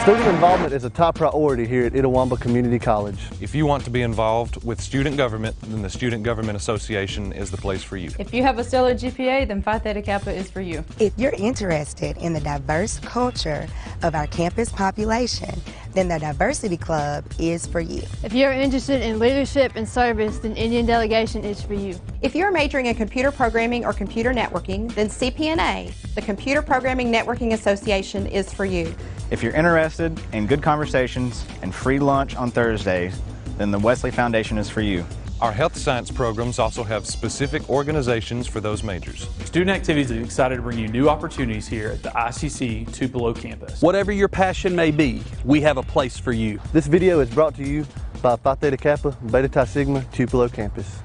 S: Student involvement is a top priority here at Itawamba Community College.
T: If you want to be involved with student government, then the Student Government Association is the place for you.
U: If you have a stellar GPA, then Phi Theta Kappa is for you.
V: If you're interested in the diverse culture of our campus population, then the Diversity Club is for you.
W: If you're interested in leadership and service, then Indian Delegation is for you.
X: If you're majoring in computer programming or computer networking, then CPNA, the Computer Programming Networking Association, is for you.
Y: If you're interested in good conversations and free lunch on Thursdays, then the Wesley Foundation is for you.
T: Our health science programs also have specific organizations for those majors.
Z: Student Activities is excited to bring you new opportunities here at the ICC Tupelo campus.
H: Whatever your passion may be, we have a place for you.
S: This video is brought to you by Phi Theta Kappa, Beta Chi Sigma, Tupelo campus.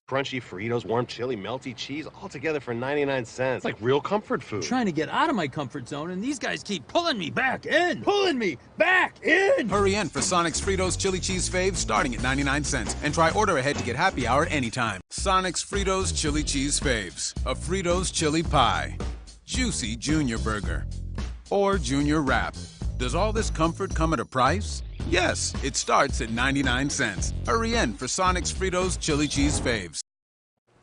E: Crunchy Fritos, warm chili, melty cheese, all together for 99 cents. It's like real comfort food.
F: I'm trying to get out of my comfort zone, and these guys keep pulling me back in. Pulling me back in!
G: Hurry in for Sonic's Fritos Chili Cheese Faves starting at 99 cents. And try order ahead to get happy hour anytime. Sonic's Fritos Chili Cheese Faves. A Fritos chili pie. Juicy Junior Burger. Or Junior Wrap. Does all this comfort come at a price? Yes, it starts at 99 cents. Hurry in for Sonic's Fritos Chili Cheese Faves.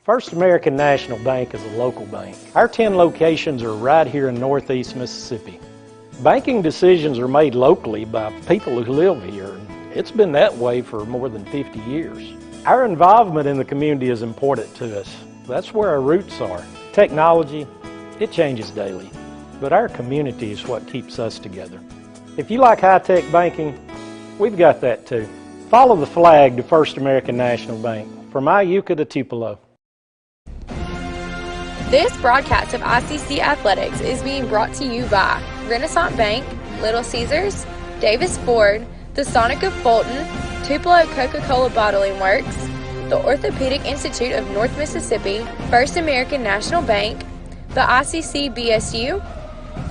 J: First American National Bank is a local bank. Our 10 locations are right here in Northeast Mississippi. Banking decisions are made locally by people who live here, and it's been that way for more than 50 years. Our involvement in the community is important to us. That's where our roots are. Technology, it changes daily, but our community is what keeps us together. If you like high-tech banking, we've got that too. Follow the flag to First American National Bank, from Iuka to Tupelo.
C: This broadcast of ICC Athletics is being brought to you by Renaissance Bank, Little Caesars, Davis Ford, the Sonic of Fulton, Tupelo Coca-Cola Bottling Works, the Orthopedic Institute of North Mississippi, First American National Bank, the ICC BSU,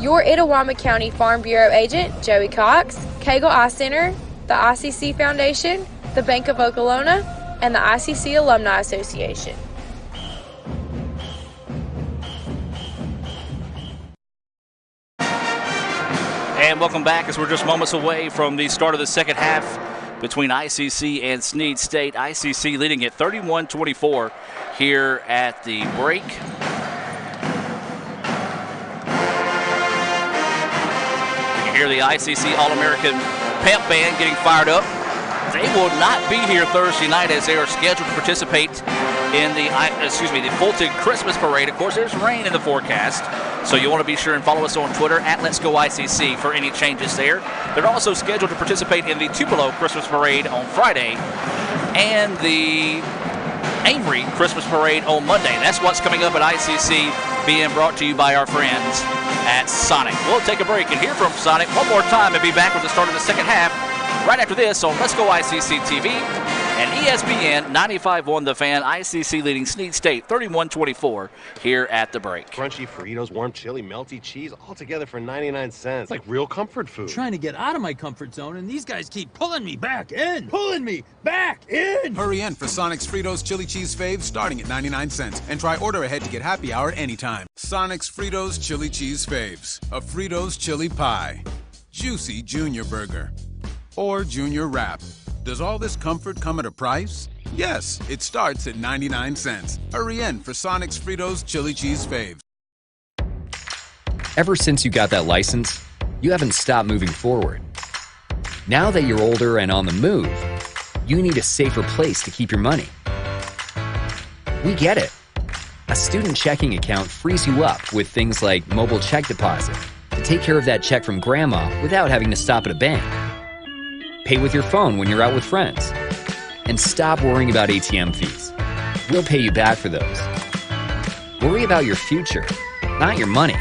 C: your Itawamba County Farm Bureau agent, Joey Cox, Cagle Eye Center, the ICC Foundation, the Bank of Okolona, and the ICC Alumni Association.
A: And welcome back as we're just moments away from the start of the second half between ICC and Snead State. ICC leading at 31-24 here at the break. Hear the ICC All-American pep band getting fired up. They will not be here Thursday night as they are scheduled to participate in the Fulton Christmas Parade. Of course, there's rain in the forecast, so you want to be sure and follow us on Twitter at Let's Go ICC for any changes there. They're also scheduled to participate in the Tupelo Christmas Parade on Friday and the Avery Christmas Parade on Monday. That's what's coming up at ICC, being brought to you by our friends at Sonic. We'll take a break and hear from Sonic one more time and be back with the start of the second half right after this on Let's Go ICC TV and ESPN 95.1 The Fan. ICC leading Snead State 31-24 here at the break.
E: Crunchy Fritos, warm chili, melty cheese, all together for 99 cents. It's like real comfort food.
F: I'm trying to get out of my comfort zone, and these guys keep pulling me back in. Pulling me back in!
G: Hurry in for Sonic's Fritos Chili Cheese Faves starting at 99 cents. And try order ahead to get happy hour anytime. Sonic's Fritos Chili Cheese Faves. A Fritos chili pie. Juicy Junior Burger. Or Junior Wrap. Does all this comfort come at a price? Yes, it starts at 99 cents. Hurry in for Sonic's Fritos Chili Cheese Faves.
D: Ever since you got that license, you haven't stopped moving forward. Now that you're older and on the move, you need a safer place to keep your money. We get it. A student checking account frees you up with things like mobile check deposit to take care of that check from grandma without having to stop at a bank. Pay with your phone when you're out with friends. And stop worrying about ATM fees. We'll pay you back for those. Worry about your future, not your money.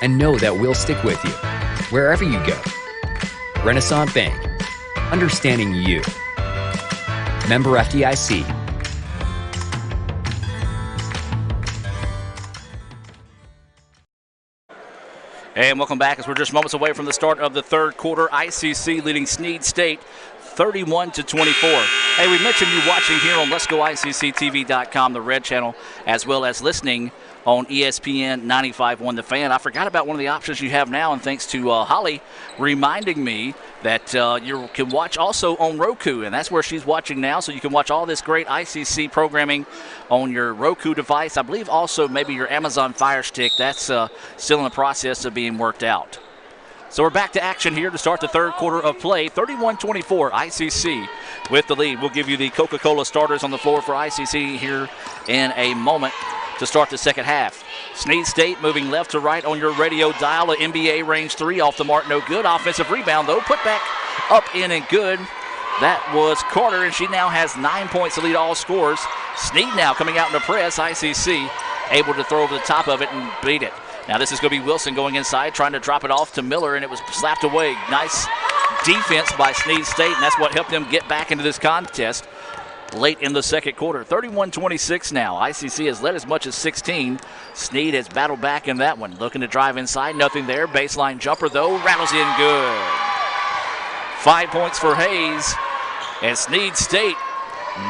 D: And know that we'll stick with you, wherever you go. Renaissance Bank. Understanding you. Member FDIC.
A: And welcome back as we're just moments away from the start of the third quarter. ICC leading Snead State 31-24. Hey, we mentioned you watching here on Let'sGoICCTV.com, the red channel, as well as listening on ESPN 95.1 The Fan. I forgot about one of the options you have now, and thanks to Holly reminding me that you can watch also on Roku, and that's where she's watching now, so you can watch all this great ICC programming on your Roku device. I believe also maybe your Amazon Fire Stick. That's still in the process of being worked out. So we're back to action here to start the third quarter of play. 31-24, ICC with the lead. We'll give you the Coca-Cola starters on the floor for ICC here in a moment to start the second half. Snead State moving left to right on your radio dial. A NBA range three off the mark, no good. Offensive rebound, though, put back up in and good. That was Carter, and she now has 9 points to lead all scorers. Snead now coming out in the press. ICC able to throw over the top of it and beat it. Now this is going to be Wilson going inside, trying to drop it off to Miller, and it was slapped away. Nice defense by Snead State, and that's what helped them get back into this contest late in the second quarter. 31-26 now. ICC has led as much as 16. Snead has battled back in that one. Looking to drive inside, nothing there. Baseline jumper, though, rattles in good. 5 points for Hayes, and Snead State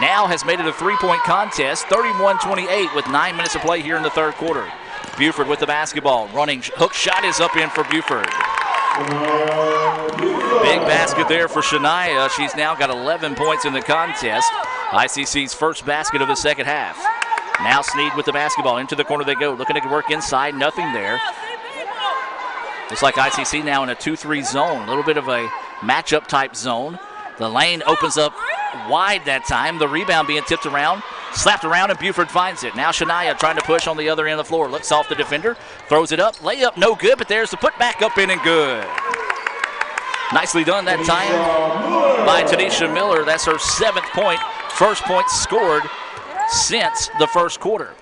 A: now has made it a three-point contest. 31-28 with 9 minutes to play here in the third quarter. Buford with the basketball. Running hook shot is up in for Buford. Big basket there for Shania. She's now got 11 points in the contest. ICC's first basket of the second half. Now Snead with the basketball. Into the corner they go. Looking to work inside. Nothing there. Looks like ICC now in a 2-3 zone. A little bit of a matchup type zone. The lane opens up wide that time. The rebound being tipped around. Slapped around, and Buford finds it. Now Shania trying to push on the other end of the floor. Looks off the defender. Throws it up. Layup no good, but there's the put back up in and good. Nicely done that time by Tanisha Miller. That's her 7th point. First point scored since the first quarter.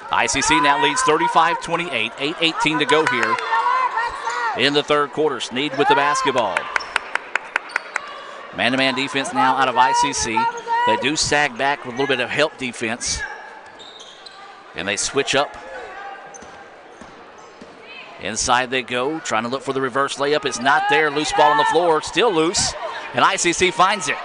A: ICC now leads 35-28. 8:18 to go here in the third quarter. Snead with the basketball. Man-to-man defense now out of ICC. They do sag back with a little bit of help defense. And they switch up. Inside they go, trying to look for the reverse layup. It's not there. Loose ball on the floor, still loose. And ICC finds it.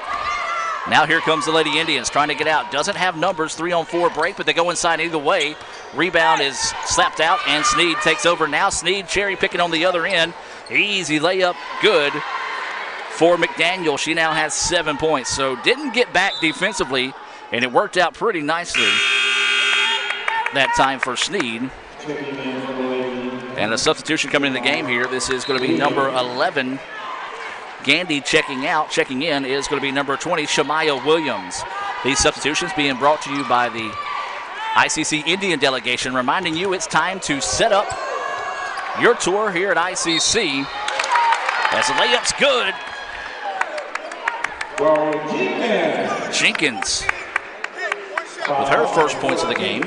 A: Now here comes the Lady Indians trying to get out. Doesn't have numbers, 3-on-4 break, but they go inside either way. Rebound is slapped out, and Snead takes over. Now Snead cherry picking on the other end. Easy layup, good for McDaniel. She now has 7 points, so didn't get back defensively, and it worked out pretty nicely that time for Snead. And a substitution coming in the game here. This is going to be number 11. Gandy checking out. Checking in is going to be number 20, Shamaya Williams. These substitutions being brought to you by the ICC Indian delegation, reminding you it's time to set up your tour here at ICC. As the layup's good. Jenkins with her first points of the game.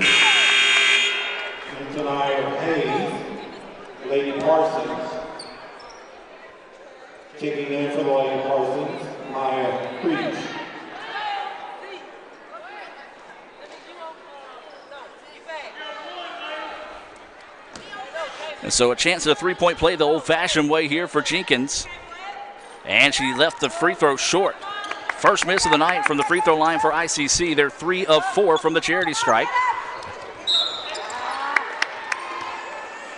B: Lady Parsons. Checking in for the Lady Parsons, Maya Creech.
A: And so a chance at a three-point play the old-fashioned way here for Jenkins. And she left the free throw short. First miss of the night from the free throw line for ICC. They're 3 of 4 from the charity stripe.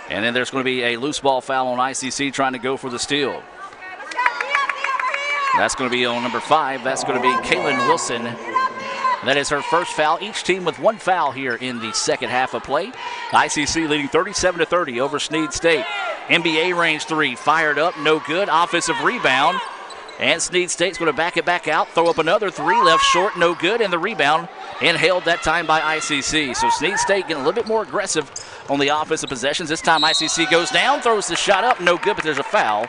A: And then there's going to be a loose ball foul on ICC trying to go for the steal. That's going to be on number 5. That's going to be Keeley Wilson. That is her first foul. Each team with 1 foul here in the second half of play. ICC leading 37-30 over Snead State. NBA range 3 fired up, no good. Offensive rebound. And Snead State's going to back it back out, throw up another 3, left short, no good, and the rebound inhaled that time by ICC. So Snead State getting a little bit more aggressive on the offensive possessions. This time ICC goes down, throws the shot up, no good, but there's a foul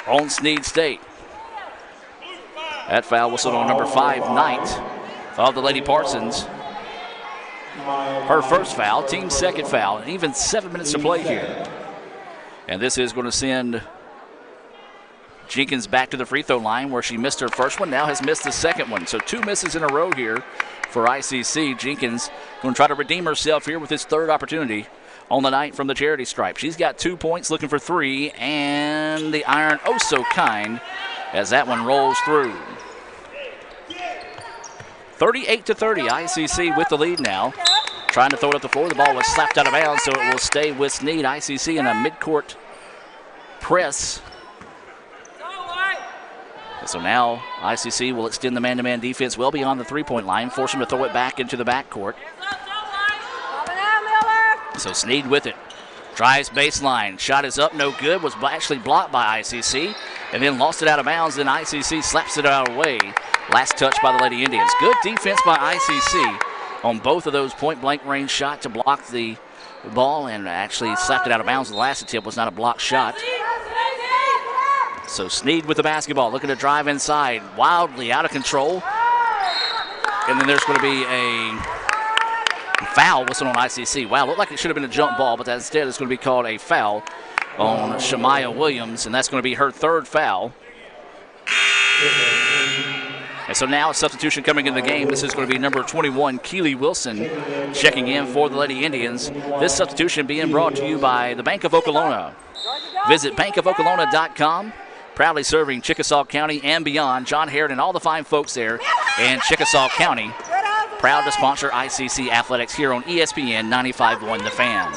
A: on Snead State. That foul whistled on number 5, Knight, of the Lady Parsons. Her first foul, team's second foul, and even 7 minutes to play here. And this is going to send Jenkins back to the free throw line where she missed her first one, now has missed the second one. So 2 misses in a row here for ICC. Jenkins going to try to redeem herself here with his third opportunity on the night from the charity stripe. She's got 2 points, looking for 3, and the iron oh so kind as that one rolls through. 38-30, ICC with the lead now. Trying to throw it up the floor. The ball was slapped out of bounds, so it will stay with Snead. ICC in a midcourt press. So now ICC will extend the man-to-man defense well beyond the three-point line, force him to throw it back into the backcourt. So Snead with it. Drives baseline. Shot is up, no good. Was actually blocked by ICC and then lost it out of bounds. Then ICC slaps it out of the way. Last touch by the Lady Indians. Good defense by ICC on both of those point-blank range shot to block the ball and actually slapped it out of bounds. The last attempt was not a blocked shot. So Snead with the basketball, looking to drive inside, wildly out of control. And then there's going to be a foul whistle on ICC. Wow, looked like it should have been a jump ball, but instead it's going to be called a foul on Shamaya Williams, and that's going to be her third foul. And so now a substitution coming in the game. This is going to be number 21, Keeley Wilson, checking in for the Lady Indians. This substitution being brought to you by the Bank of Okolona. Visit bankofokolona.com. Proudly serving Chickasaw County and beyond. John Harrod and all the fine folks there in Chickasaw County. Proud to sponsor ICC Athletics here on ESPN 95.1 The Fan.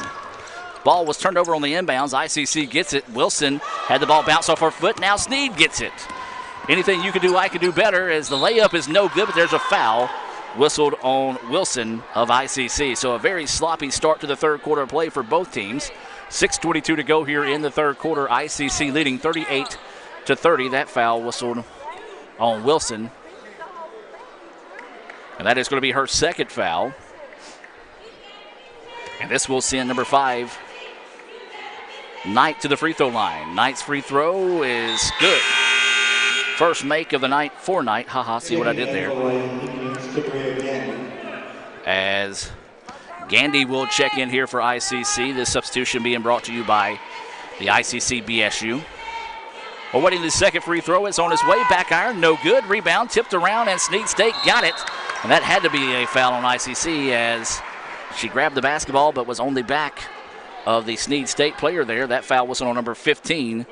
A: Ball was turned over on the inbounds. ICC gets it. Wilson had the ball bounce off her foot. Now Snead gets it. Anything you can do, I can do better, as the layup is no good, but there's a foul whistled on Wilson of ICC. So a very sloppy start to the third quarter of play for both teams. 6:22 to go here in the third quarter. ICC leading 38-30. That foul whistled on Wilson. And that is going to be her second foul. And this will send number 5, Knight, to the free throw line. Knight's free throw is good. First make of the night for Knight. See what I did there. As Gandy will check in here for ICC. This substitution being brought to you by the ICC BSU. Awaiting the second free throw. It's on its way. Back iron, no good. Rebound, tipped around, and Snead State got it. And that had to be a foul on ICC as she grabbed the basketball but was on the back of the Snead State player there. That foul was on number 15,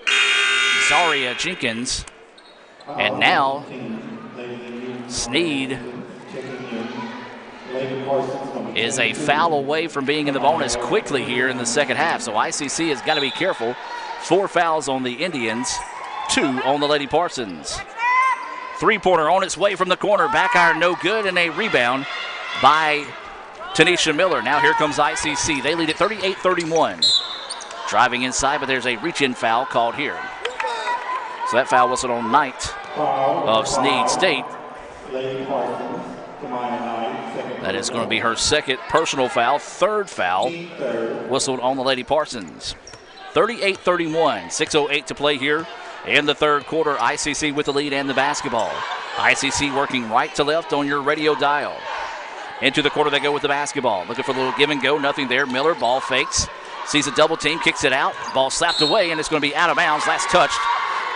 A: Zaria Jenkins. And now Snead is a foul away from being in the bonus quickly here in the second half. So ICC has got to be careful. 4 fouls on the Indians, 2 on the Lady Parsons. Three-pointer on its way from the corner. Back iron no good, and a rebound by Tanisha Miller. Now here comes ICC. They lead at 38-31. Driving inside, but there's a reach-in foul called here. So that foul whistled on Knight of Snead State. That is going to be her second personal foul, third foul whistled on the Lady Parsons. 38-31, 6:08 to play here in the third quarter. ICC with the lead and the basketball. ICC working right to left on your radio dial. Into the quarter they go with the basketball. Looking for a little give and go, nothing there. Miller, ball fakes, sees a double team, kicks it out. Ball slapped away, and it's going to be out of bounds. Last touched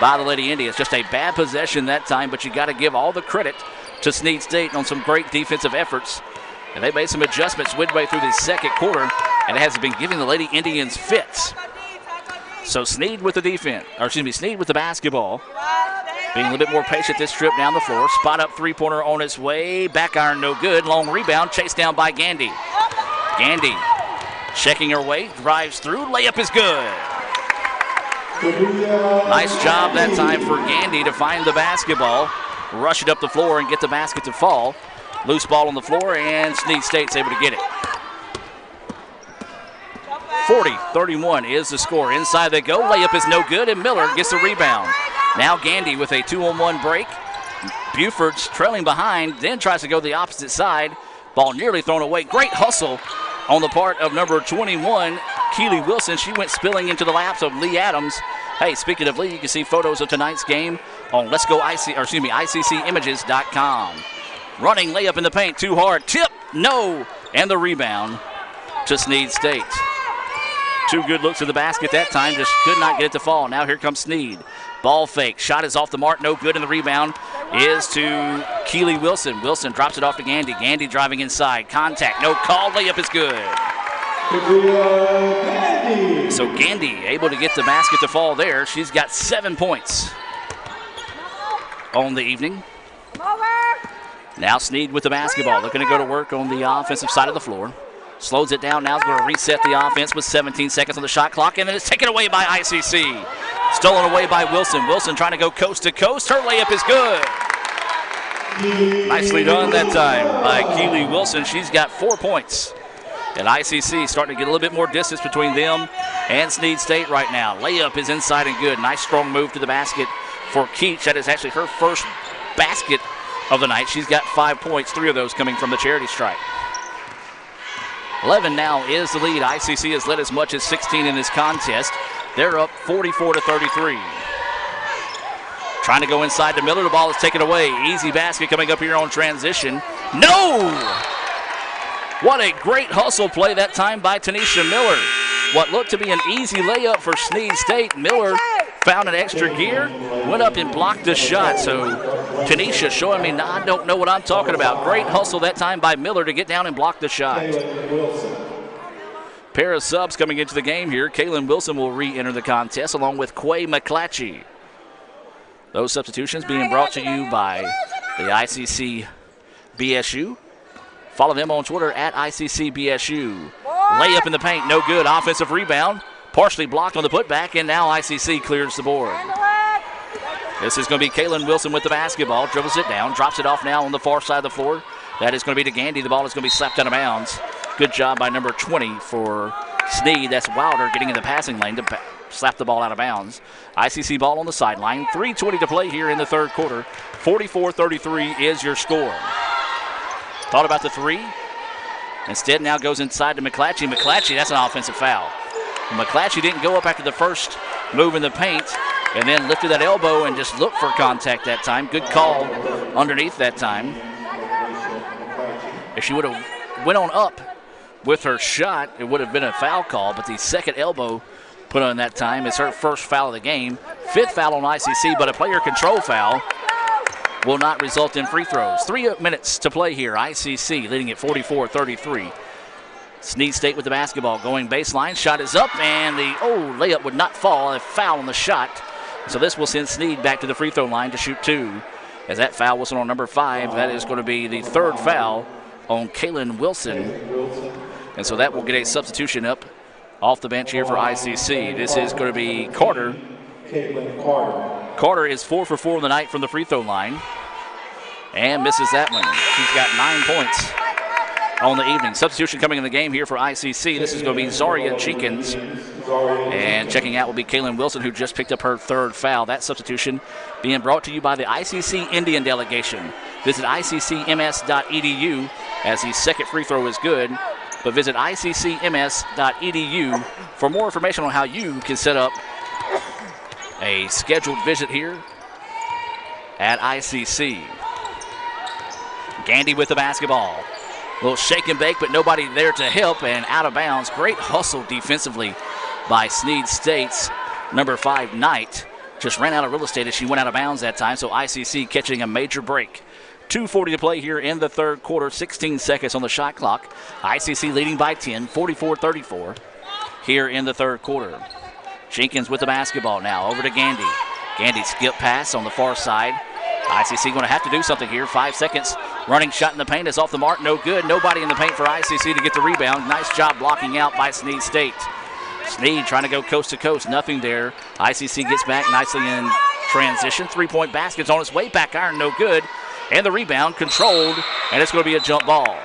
A: by the Lady Indians. Just a bad possession that time, but you got to give all the credit to Snead State on some great defensive efforts. And they made some adjustments midway through the second quarter, and it has been giving the Lady Indians fits. So Snead with the defense, Snead with the basketball. Being a little bit more patient this trip down the floor. Spot up three-pointer on its way. Back iron no good. Long rebound, chased down by Gandy. Gandy checking her way, drives through. Layup is good. Nice job that time for Gandy to find the basketball, rush it up the floor, and get the basket to fall. Loose ball on the floor, and Snead State's able to get it. 40-31 is the score. Inside they go. Layup is no good, and Miller gets the rebound. Now Gandy with a 2-on-1 break. Buford's trailing behind, then tries to go the opposite side. Ball nearly thrown away. Great hustle on the part of number 21, Keeley Wilson. She went spilling into the laps of Lee Adams. Hey, speaking of Lee, you can see photos of tonight's game on ICCimages.com. Running layup in the paint, too hard. Tip, no, and the rebound to Snead State. 2 good looks at the basket that time, just could not get it to fall. Now here comes Snead. Ball fake, shot is off the mark, no good, and the rebound is to Keeley Wilson. Wilson drops it off to Gandy. Gandy driving inside, contact, no call, layup is good. So Gandy able to get the basket to fall there. She's got 7 points on the evening. Now Snead with the basketball, looking to go to work on the offensive side of the floor. Slows it down now, is going to reset the offense with 17 seconds on the shot clock, and then it's taken away by ICC. Stolen away by Wilson. Wilson trying to go coast to coast. Her layup is good. Nicely done that time by Keeley Wilson. She's got 4 points. And ICC starting to get a little bit more distance between them and Snead State right now. Layup is inside and good. Nice strong move to the basket for Keach. That is actually her first basket of the night. She's got 5 points, 3 of those coming from the charity stripe. 11 now is the lead. ICC has led as much as 16 in this contest. They're up 44-33. Trying to go inside to Miller. The ball is taken away. Easy basket coming up here on transition. No! What a great hustle play that time by Tanisha Miller. What looked to be an easy layup for Snead State. Miller found an extra gear, went up and blocked the shot. So Tanisha showing me, I don't know what I'm talking about. Great hustle that time by Miller to get down and block the shot. Pair of subs coming into the game here. Kaylin Wilson will re-enter the contest along with Quay Mcclatchy. Those substitutions being brought to you by the ICC BSU. Follow them on Twitter at ICCBSU. Layup in the paint, no good. Offensive rebound, partially blocked on the putback, and now ICC clears the board. This is going to be Kaylin Wilson with the basketball. Dribbles it down, drops it off now on the far side of the floor. That is going to be to Gandy. The ball is going to be slapped out of bounds. Good job by number 20 for Snead. That's Wilder getting in the passing lane to slap the ball out of bounds. ICC ball on the sideline. 3:20 to play here in the third quarter. 44-33 is your score. Thought about the three. Instead now goes inside to Mcclatchy. Mcclatchy, that's an offensive foul. Mcclatchy didn't go up after the first move in the paint and then lifted that elbow and just looked for contact that time. Good call underneath that time. If she would have went on up with her shot, it would have been a foul call, but the second elbow put on that time is her first foul of the game. 5th foul on ICC, but a player control foul will not result in free throws. 3 minutes to play here. ICC leading at 44-33. Snead State with the basketball going baseline. Shot is up, and the layup would not fall. A foul on the shot. So this will send Snead back to the free throw line to shoot 2. As that foul was on number 5, that is going to be the 3rd foul on Kaylin Wilson. And so that will get a substitution up off the bench here for ICC. This is going to be Carter. Carter is 4 for 4 on the night from the free throw line and misses that one. She's got 9 points on the evening. Substitution coming in the game here for ICC. This is going to be Zaria Jenkins. And checking out will be Kaylin Wilson, who just picked up her 3rd foul. That substitution being brought to you by the ICC Indian delegation. Visit iccms.edu as the 2nd free throw is good. But visit iccms.edu for more information on how you can set up a scheduled visit here at ICC. Gandy with the basketball. A little shake and bake, but nobody there to help, and out of bounds. Great hustle defensively by Snead State's number 5, Knight. Just ran out of real estate as she went out of bounds that time, so ICC catching a major break. 2:40 to play here in the third quarter. 16 seconds on the shot clock. ICC leading by 10, 44-34 here in the third quarter. Jenkins with the basketball now over to Gandy. Gandy skip pass on the far side. ICC going to have to do something here. 5 seconds. Running shot in the paint is off the mark. No good. Nobody in the paint for ICC to get the rebound. Nice job blocking out by Snead State. Snead trying to go coast to coast. Nothing there. ICC gets back nicely in transition. 3-point basket's on its way. Back iron, no good. And the rebound controlled, and it's going to be a jump ball.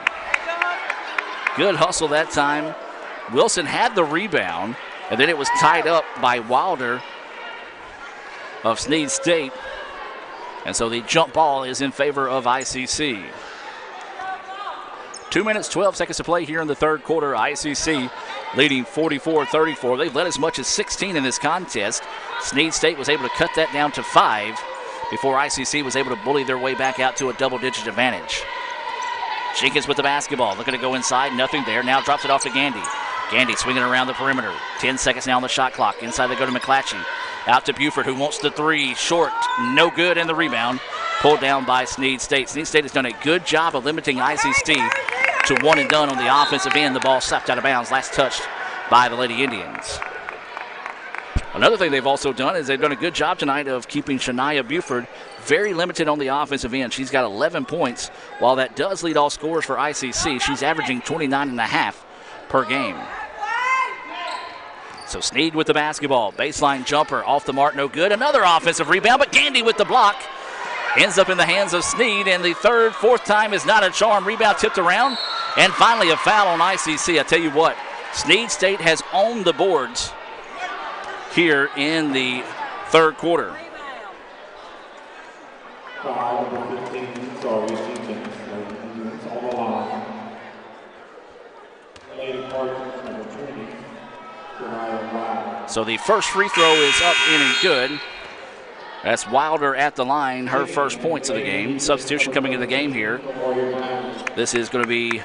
A: Good hustle that time. Wilson had the rebound, and then it was tied up by Wilder of Snead State. And so the jump ball is in favor of ICC. 2 minutes, 12 seconds to play here in the third quarter. ICC leading 44-34. They've led as much as 16 in this contest. Snead State was able to cut that down to 5 before ICC was able to bully their way back out to a double-digit advantage. Jenkins with the basketball, looking to go inside, nothing there. Now drops it off to Gandy. Gandy swinging around the perimeter. 10 seconds now on the shot clock. Inside they go to Mcclatchy. Out to Buford, who wants the 3. Short, no good, and the rebound pulled down by Snead State. Snead State has done a good job of limiting ICC to one and done on the offensive end. The ball slapped out of bounds, last touched by the Lady Indians. Another thing they've also done is they've done a good job tonight of keeping Shania Buford very limited on the offensive end. She's got 11 points. While that does lead all scorers for ICC, she's averaging 29.5 per game. So Snead with the basketball. Baseline jumper off the mark, no good. Another offensive rebound, but Gandy with the block. Ends up in the hands of Snead, and the fourth time is not a charm. Rebound tipped around, and finally a foul on ICC. I tell you what, Snead State has owned the boards here in the third quarter. So the first free throw is up in and good. That's Wilder at the line, her first points of the game. Substitution coming into the game here. This is going to be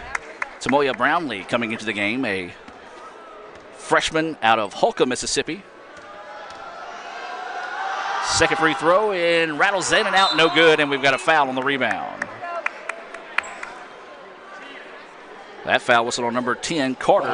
A: Tamoya Brownlee coming into the game, a freshman out of Holcomb, Mississippi. Second free throw and rattles in and out, no good, and we've got a foul on the rebound. That foul whistle on number 10, Carter.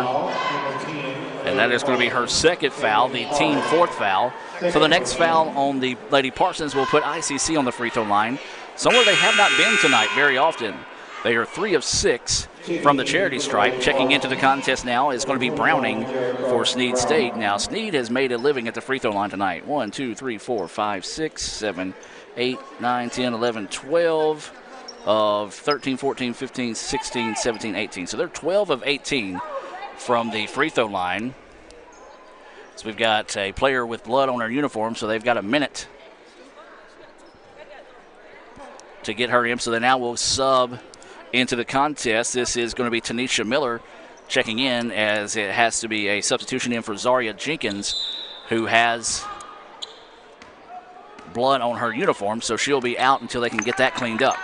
A: And that is going to be her second foul, the team fourth foul. So the next foul on the Lady Parsons will put ICC on the free throw line, somewhere they have not been tonight very often. They are 3 of 6 from the charity stripe. Checking into the contest now is going to be Browning for Snead State. Now, Snead has made a living at the free throw line tonight. 1, 2, 3, 4, 5, 6, 7, 8, 9, 10, 11, 12 of 13, 14, 15, 16, 17, 18. So they're 12 of 18 from the free throw line. So we've got a player with blood on her uniform, so they've got a minute to get her in. So they now will sub into the contest. This is going to be Tanisha Miller checking in, as it has to be a substitution in for Zaria Jenkins, who has blood on her uniform, so she'll be out until they can get that cleaned up.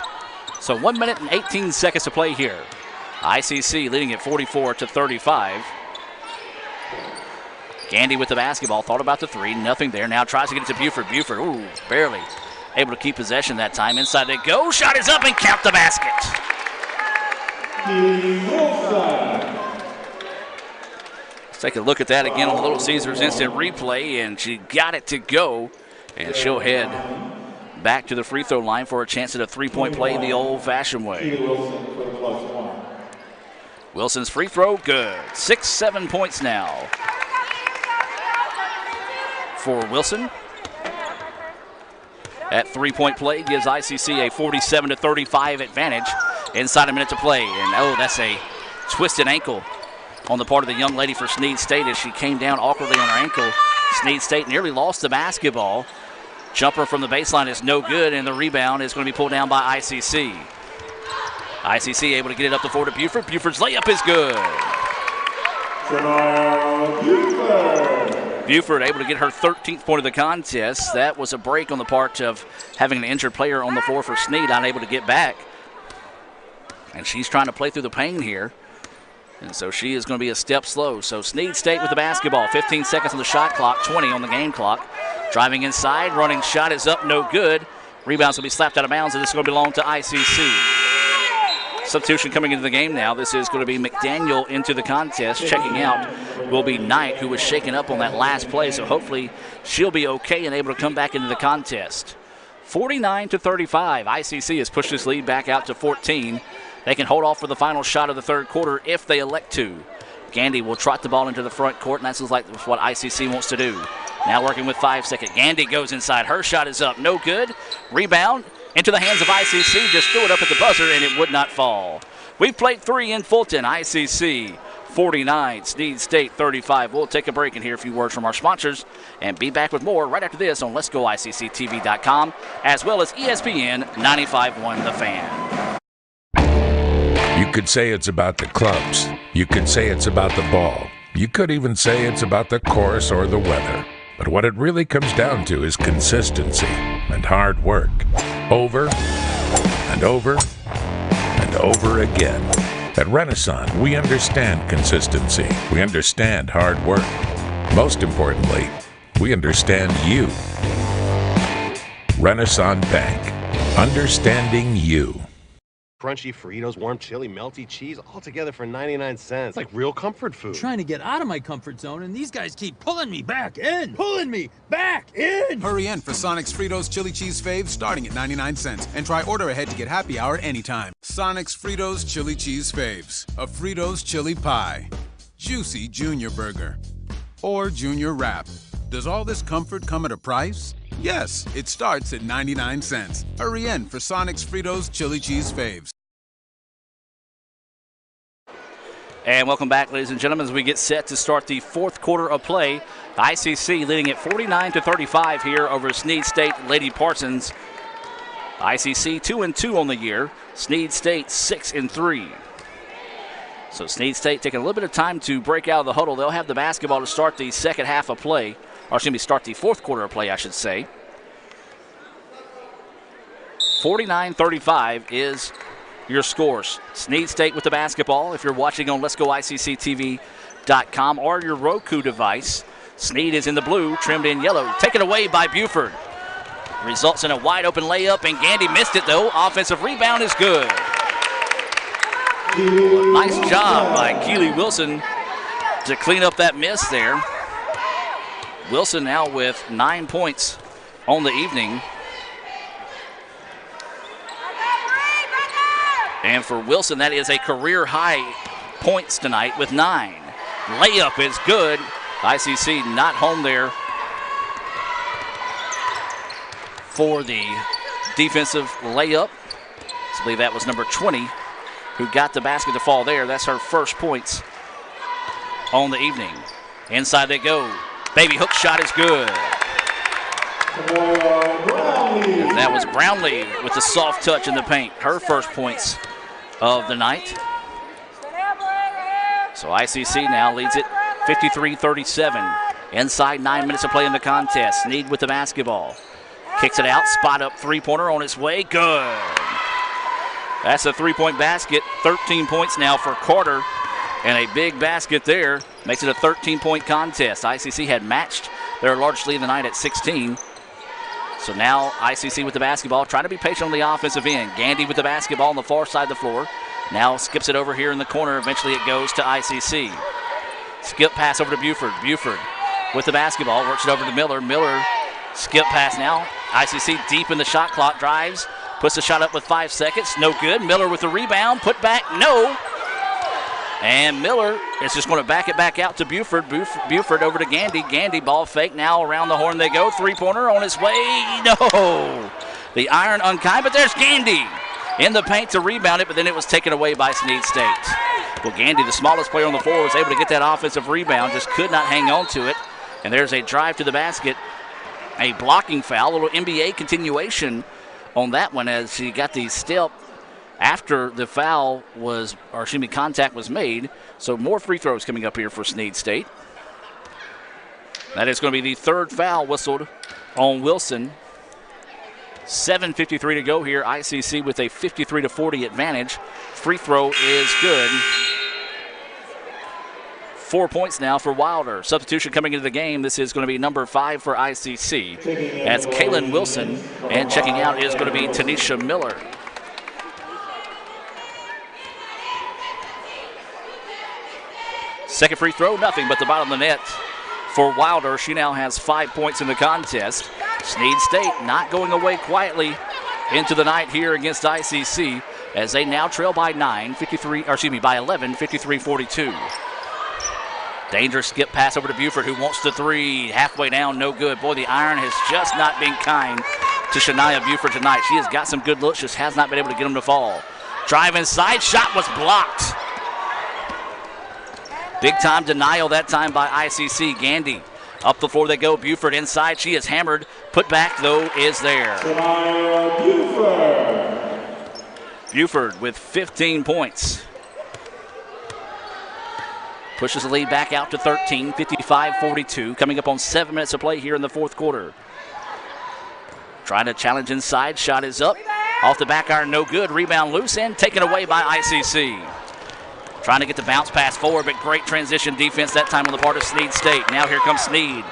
A: So 1 minute and 18 seconds to play here. ICC leading at 44-35. Gandy with the basketball, thought about the three, nothing there. Now tries to get it to Buford. Buford, ooh, barely able to keep possession that time. Inside they go, shot is up and count the basket. Let's take a look at that again on the Little Caesars instant replay, and she got it to go, and she'll head back to the free throw line for a chance at a three-point play the old-fashioned way. Wilson's free throw, good. 6-7 points now for Wilson. That three-point play gives ICC a 47-35 advantage. Inside a minute to play, and oh, that's a twisted ankle on the part of the young lady for Snead State as she came down awkwardly on her ankle. Snead State nearly lost the basketball. Jumper from the baseline is no good, and the rebound is going to be pulled down by ICC. ICC able to get it up the floor to Buford. Buford's layup is good. Buford able to get her 13th point of the contest. That was a break on the part of having an injured player on the floor for Snead, unable to get back. And she's trying to play through the pain here. And so she is going to be a step slow. So Snead State with the basketball. 15 seconds on the shot clock, 20 on the game clock. Driving inside, running shot is up, no good. Rebounds will be slapped out of bounds, and this is going to belong to ICC. Substitution coming into the game now. This is going to be McDaniel into the contest. Checking out will be Knight, who was shaken up on that last play. So hopefully she'll be okay and able to come back into the contest. 49-35. ICC has pushed this lead back out to 14. They can hold off for the final shot of the third quarter if they elect to. Gandy will trot the ball into the front court, and that's like what ICC wants to do. Now working with 5 seconds. Gandy goes inside. Her shot is up. No good. Rebound into the hands of ICC. Just threw it up at the buzzer, and it would not fall. We've played 3 in Fulton. ICC 49, Snead State 35. We'll take a break and hear a few words from our sponsors and be back with more right after this on Let'sGoICCTV.com, as well as ESPN 95.1 The Fan.
K: You could say it's about the clubs. You could say it's about the ball. You could even say it's about the course or the weather. But what it really comes down to is consistency and hard work. Over and over and over again. At Renaissance, we understand consistency. We understand hard work. Most importantly, we understand you. Renaissance Bank. Understanding you.
E: Crunchy Fritos, warm chili, melty cheese, all together for 99 cents. It's like real comfort food.
F: I'm trying to get out of my comfort zone, and these guys keep pulling me back in. Pulling me back in!
G: Hurry in for Sonic's Fritos Chili Cheese Faves starting at 99 cents. And try order ahead to get happy hour anytime. Sonic's Fritos Chili Cheese Faves. A Fritos chili pie. Juicy Junior Burger. Or Junior Wrap. Does all this comfort come at a price? Yes, it starts at 99 cents. Hurry in for Sonic's Fritos Chili Cheese Faves.
A: And welcome back, ladies and gentlemen, as we get set to start the fourth quarter of play. ICC leading at 49-35 here over Snead State Lady Parsons. ICC 2-2 on the year. Snead State 6-3. So Snead State taking a little bit of time to break out of the huddle. They'll have the basketball to start the second half of play. Or excuse me, start the fourth quarter of play, I should say. 49-35 is your scores. Snead State with the basketball. If you're watching on letsgoicctv.com or your Roku device, Snead is in the blue, trimmed in yellow. Taken away by Buford. Results in a wide open layup, and Gandy missed it though. Offensive rebound is good. Nice job by Keeley Wilson to clean up that miss there. Wilson now with 9 points on the evening. And for Wilson, that is a career high points tonight with 9. Layup is good. ICC not home there for the defensive layup. I believe that was number 20 who got the basket to fall there. That's her first points on the evening. Inside they go. Baby hook shot is good. And that was Brownlee with the soft touch in the paint. Her first points of the night. So ICC now leads it 53-37. Inside 9 minutes of play in the contest. Snead with the basketball. Kicks it out. Spot up three-pointer on its way. Good. That's a three-point basket. 13 points now for Carter. And a big basket there makes it a 13-point contest. ICC had matched their largest lead of the night at 16. So now ICC with the basketball, trying to be patient on the offensive end. Gandy with the basketball on the far side of the floor. Now skips it over here in the corner. Eventually it goes to ICC. Skip pass over to Buford. Buford with the basketball, works it over to Miller. Miller, skip pass now. ICC deep in the shot clock, drives, puts the shot up with 5 seconds. No good. Miller with the rebound, put back, no. And Miller is just going to back it back out to Buford. Buford over to Gandy. Gandy ball fake. Now around the horn they go. Three-pointer on its way. No. The iron unkind, but there's Gandy in the paint to rebound it, but then it was taken away by Snead State. Well, Gandy, the smallest player on the floor, was able to get that offensive rebound, just could not hang on to it. And there's a drive to the basket. A blocking foul, a little NBA continuation on that one as she got the step after the foul was, or excuse me, contact was made. So more free throws coming up here for Snead State. That is going to be the third foul whistled on Wilson. 7:53 to go here. ICC with a 53-40 advantage. Free throw is good. 4 points now for Wilder. Substitution coming into the game. This is going to be number 5 for ICC. That's Kaylin Wilson. And checking out is going to be Tanisha Miller. Second free throw, nothing but the bottom of the net for Wilder. She now has 5 points in the contest. Snead State not going away quietly into the night here against ICC as they now trail by 11, 53-42. Dangerous skip pass over to Buford, who wants the three. Halfway down, no good. Boy, the iron has just not been kind to Shamaya Buford tonight. She has got some good looks, just has not been able to get them to fall. Drive inside, shot was blocked. Big time denial that time by ICC. Gandy up the floor they go. Buford inside. She is hammered. Put back, though, is there. Buford with 15 points. Pushes the lead back out to 13, 55-42. Coming up on 7 minutes of play here in the fourth quarter. Trying to challenge inside. Shot is up. Off the back iron, no good. Rebound loose and taken away by ICC. Trying to get the bounce pass forward, but great transition defense that time on the part of Snead State. Now here comes Snead.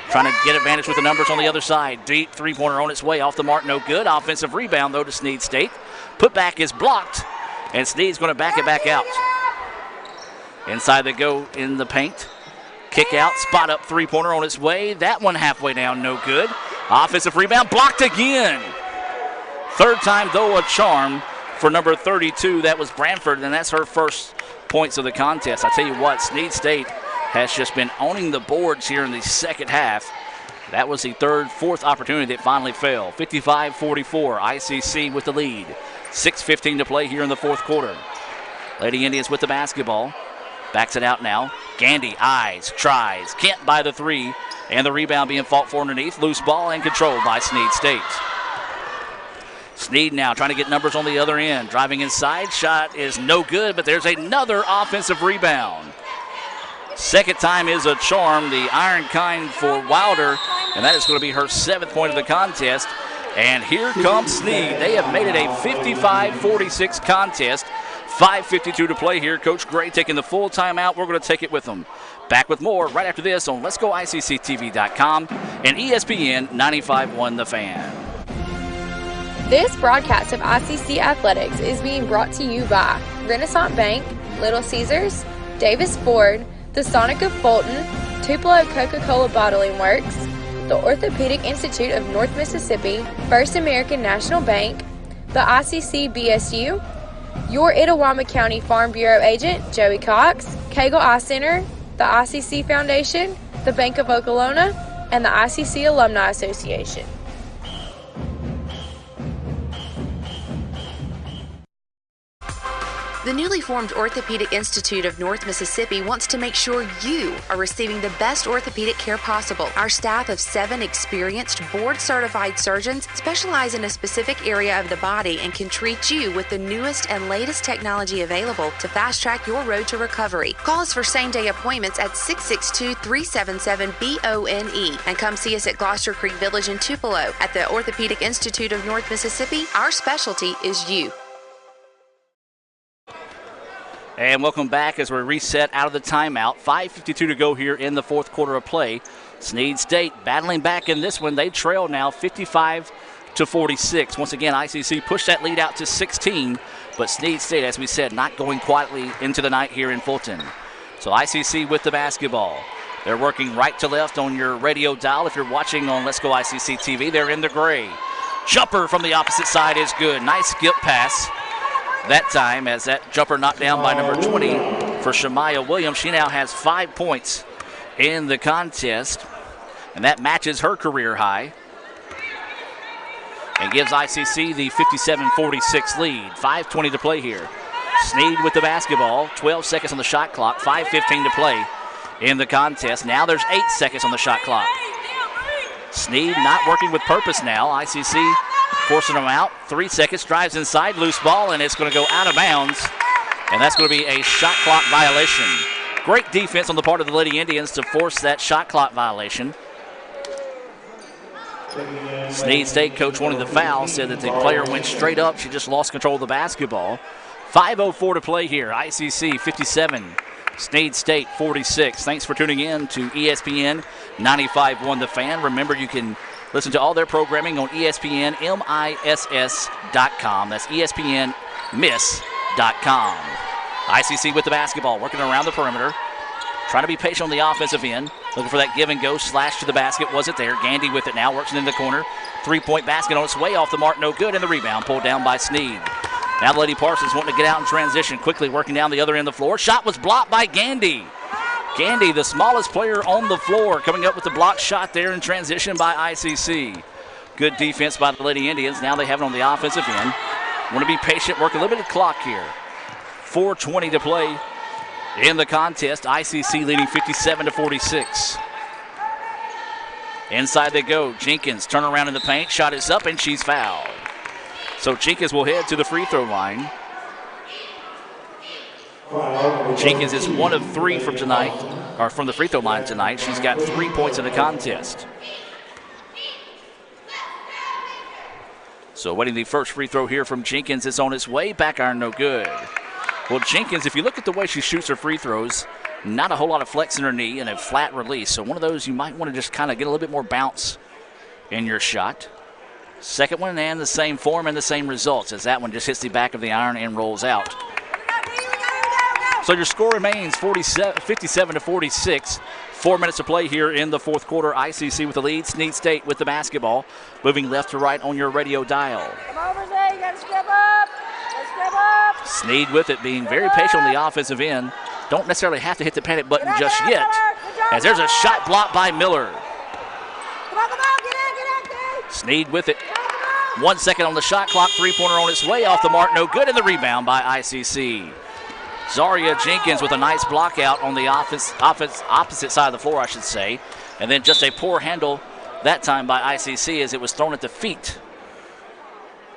A: Trying to get advantage with the numbers on the other side. Deep three-pointer on its way. Off the mark, no good. Offensive rebound, though, to Snead State. Put back is blocked. And Snead's going to back it back out. Inside they go in the paint. Kick out, spot up three-pointer on its way. That one halfway down, no good. Offensive rebound, blocked again. Third time, though, a charm for number 32. That was Branford, and that's her first points of the contest. I tell you what, Snead State has just been owning the boards here in the second half. That was the fourth opportunity that finally fell. 55-44, ICC with the lead. 6:15 to play here in the fourth quarter. Lady Indians with the basketball. Backs it out now. Gandy eyes, tries, can't buy the three, and the rebound being fought for underneath. Loose ball and controlled by Snead State. Snead now trying to get numbers on the other end. Driving inside, shot is no good, but there's another offensive rebound. Second time is a charm, the iron kind for Wilder, and that is going to be her 7th point of the contest. And here comes Snead. They have made it a 55-46 contest. 5:52 to play here. Coach Gray taking the full timeout. We're going to take it with them. Back with more right after this on Let'sGoICCTV.com and ESPN 95.1 The Fan.
C: This broadcast of ICC Athletics is being brought to you by Renaissance Bank, Little Caesars, Davis Ford, the Sonic of Fulton, Tupelo Coca-Cola Bottling Works, the Orthopedic Institute of North Mississippi, First American National Bank, the ICC BSU, your Itawamba County Farm Bureau agent, Joey Cox, Cagle Eye Center, the ICC Foundation, the Bank of Okolona, and the ICC Alumni Association.
L: The newly formed Orthopedic Institute of North Mississippi wants to make sure you are receiving the best orthopedic care possible. Our staff of 7 experienced, board-certified surgeons specialize in a specific area of the body and can treat you with the newest and latest technology available to fast-track your road to recovery. Call us for same-day appointments at 662-377-BONE and come see us at Gloucester Creek Village in Tupelo. At the Orthopedic Institute of North Mississippi, our specialty is you.
A: And welcome back as we reset out of the timeout. 5:52 to go here in the fourth quarter of play. Snead State battling back in this one. They trail now 55-46. Once again, ICC pushed that lead out to 16, but Snead State, as we said, not going quietly into the night here in Fulton. So ICC with the basketball. They're working right to left on your radio dial. If you're watching on Let's Go ICC TV, they're in the gray. Jumper from the opposite side is good. Nice skip pass. That time, as that jumper knocked down by number 20 for Shamaya Williams. She now has 5 points in the contest, and that matches her career high and gives ICC the 57-46 lead. 5:20 to play here. Snead with the basketball, 12 seconds on the shot clock, 5:15 to play in the contest. Now there's 8 seconds on the shot clock. Snead not working with purpose now. ICC forcing them out. 3 seconds, drives inside, loose ball, and it's going to go out of bounds. And that's going to be a shot clock violation. Great defense on the part of the Lady Indians to force that shot clock violation. Snead State coach wanting the foul, said that the player went straight up. She just lost control of the basketball. 5:04 to play here. ICC 57, Snead State 46. Thanks for tuning in to ESPN 95.1 The Fan. Remember, you can listen to all their programming on ESPNMISS.com. That's ESPNMISS.com. ICC with the basketball, working around the perimeter. Trying to be patient on the offensive end. Looking for that give and go, slash to the basket. Wasn't there. Gandy with it now, works it in the corner. 3-point basket on its way off the mark, no good. And the rebound pulled down by Snead. Now Lady Parsons wanting to get out in transition, quickly working down the other end of the floor. Shot was blocked by Gandy. Gandy, the smallest player on the floor, coming up with the blocked shot there in transition by ICC. Good defense by the Lady Indians. Now they have it on the offensive end. Want to be patient, work a little bit of clock here. 4:20 to play in the contest. ICC leading 57-46. Inside they go. Jenkins turn around in the paint. Shot is up and she's fouled. So Jenkins will head to the free throw line. Jenkins is 1 of 3 from tonight, or from the free throw line tonight. She's got 3 points in the contest. So waiting the first free throw here from Jenkins. It's on its way. Back iron, no good. Well, Jenkins, if you look at the way she shoots her free throws, not a whole lot of flex in her knee and a flat release. So one of those you might want to just kind of get a little bit more bounce in your shot. Second one and the same form and the same results as that one just hits the back of the iron and rolls out. So your score remains 57-46. 4 minutes to play here in the fourth quarter. ICC with the lead. Snead State with the basketball. Moving left to right on your radio dial.
I: Come over, Zay. You got to step up. Step up.
A: Snead with it, being very patient on the offensive end. Don't necessarily have to hit the panic button just yet. As there's a shot blocked by Miller. Snead with it. 1 second on the shot clock. Three-pointer on its way off the mark. No good. And the rebound by ICC. Zaria Jenkins with a nice block out on the opposite side of the floor, I should say. And then just a poor handle that time by ICC as it was thrown at the feet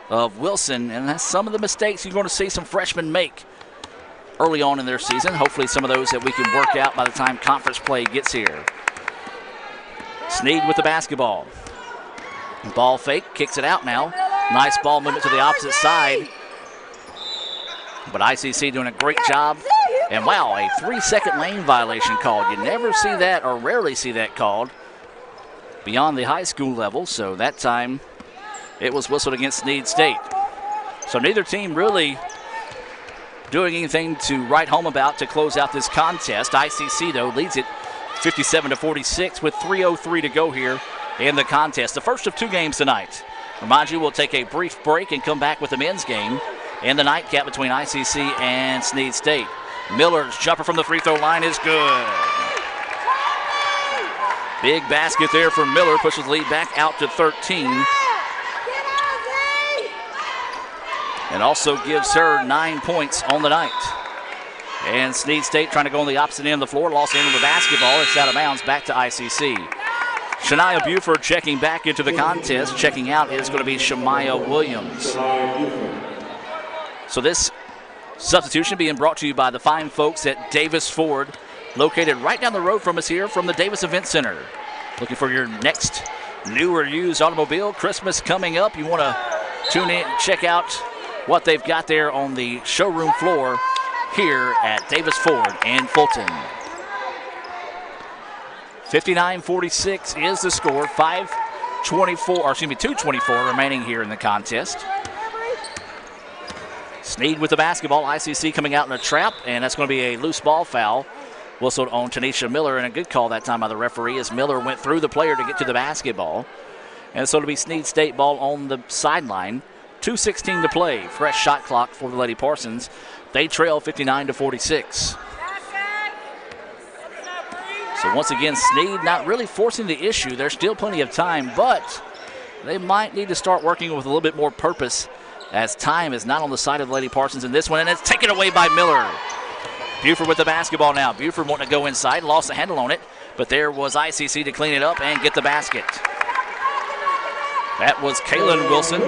A: of Wilson. And that's some of the mistakes you're going to see some freshmen make early on in their season. Hopefully some of those that we can work out by the time conference play gets here. Snead with the basketball. Ball fake, kicks it out now. Nice ball movement to the opposite side. But ICC doing a great job. And wow, a 3-second lane violation called. You never see that or rarely see that called beyond the high school level. So that time it was whistled against Snead State. So neither team really doing anything to write home about to close out this contest. ICC, though, leads it 57-46 with 3:03 to go here in the contest. The first of two games tonight. Remind you, we'll take a brief break and come back with the men's game in the nightcap between ICC and Snead State. Miller's jumper from the free throw line is good. Big basket there for Miller, pushes the lead back out to 13. And also gives her 9 points on the night. And Snead State trying to go on the opposite end of the floor, lost the end of the basketball. It's out of bounds back to ICC. Shania Buford checking back into the contest. Checking out is going to be Shamaya Williams. So this substitution being brought to you by the fine folks at Davis Ford, located right down the road from us here from the Davis Event Center. Looking for your next new or used automobile. Christmas coming up. You want to tune in, check out what they've got there on the showroom floor here at Davis Ford in Fulton. 59-46 is the score. 2:24 remaining here in the contest. Snead with the basketball. ICC coming out in a trap, and that's going to be a loose ball foul whistled on Tanisha Miller, and a good call that time by the referee as Miller went through the player to get to the basketball. And so it'll be Snead State ball on the sideline. 2:16 to play. Fresh shot clock for the Lady Parsons. They trail 59-46. So once again, Snead not really forcing the issue. There's still plenty of time, but they might need to start working with a little bit more purpose as time is not on the side of the Lady Parsons in this one, and it's taken away by Miller. Buford with the basketball now. Buford wanting to go inside, lost the handle on it, but there was ICC to clean it up and get the basket. That was Kaylin Wilson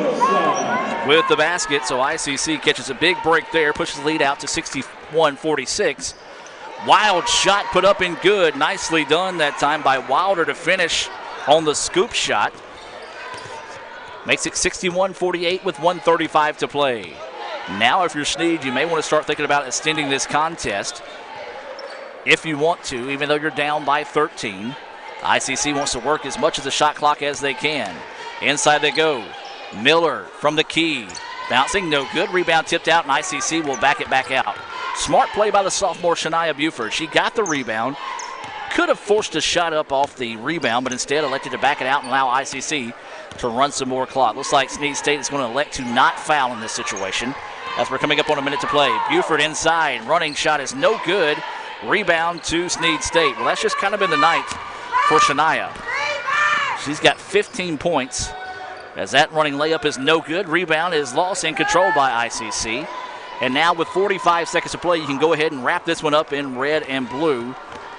A: with the basket, so ICC catches a big break there, pushes the lead out to 61-46. Wild shot put up and good. Nicely done that time by Wilder to finish on the scoop shot. Makes it 61-48 with 1:35 to play. Now if you're Snead, you may want to start thinking about extending this contest if you want to, even though you're down by 13. ICC wants to work as much of the shot clock as they can. Inside they go. Miller from the key. Bouncing, no good. Rebound tipped out, and ICC will back it back out. Smart play by the sophomore Shania Buford. She got the rebound. Could have forced a shot up off the rebound, but instead elected to back it out and allow ICC to run some more clock. Looks like Snead State is going to elect to not foul in this situation as we're coming up on a minute to play. Buford inside. Running shot is no good. Rebound to Snead State. Well, that's just kind of been the night for Shania. She's got 15 points as that running layup is no good. Rebound is lost and controlled by ICC. And now with 45 seconds to play, you can go ahead and wrap this one up in red and blue.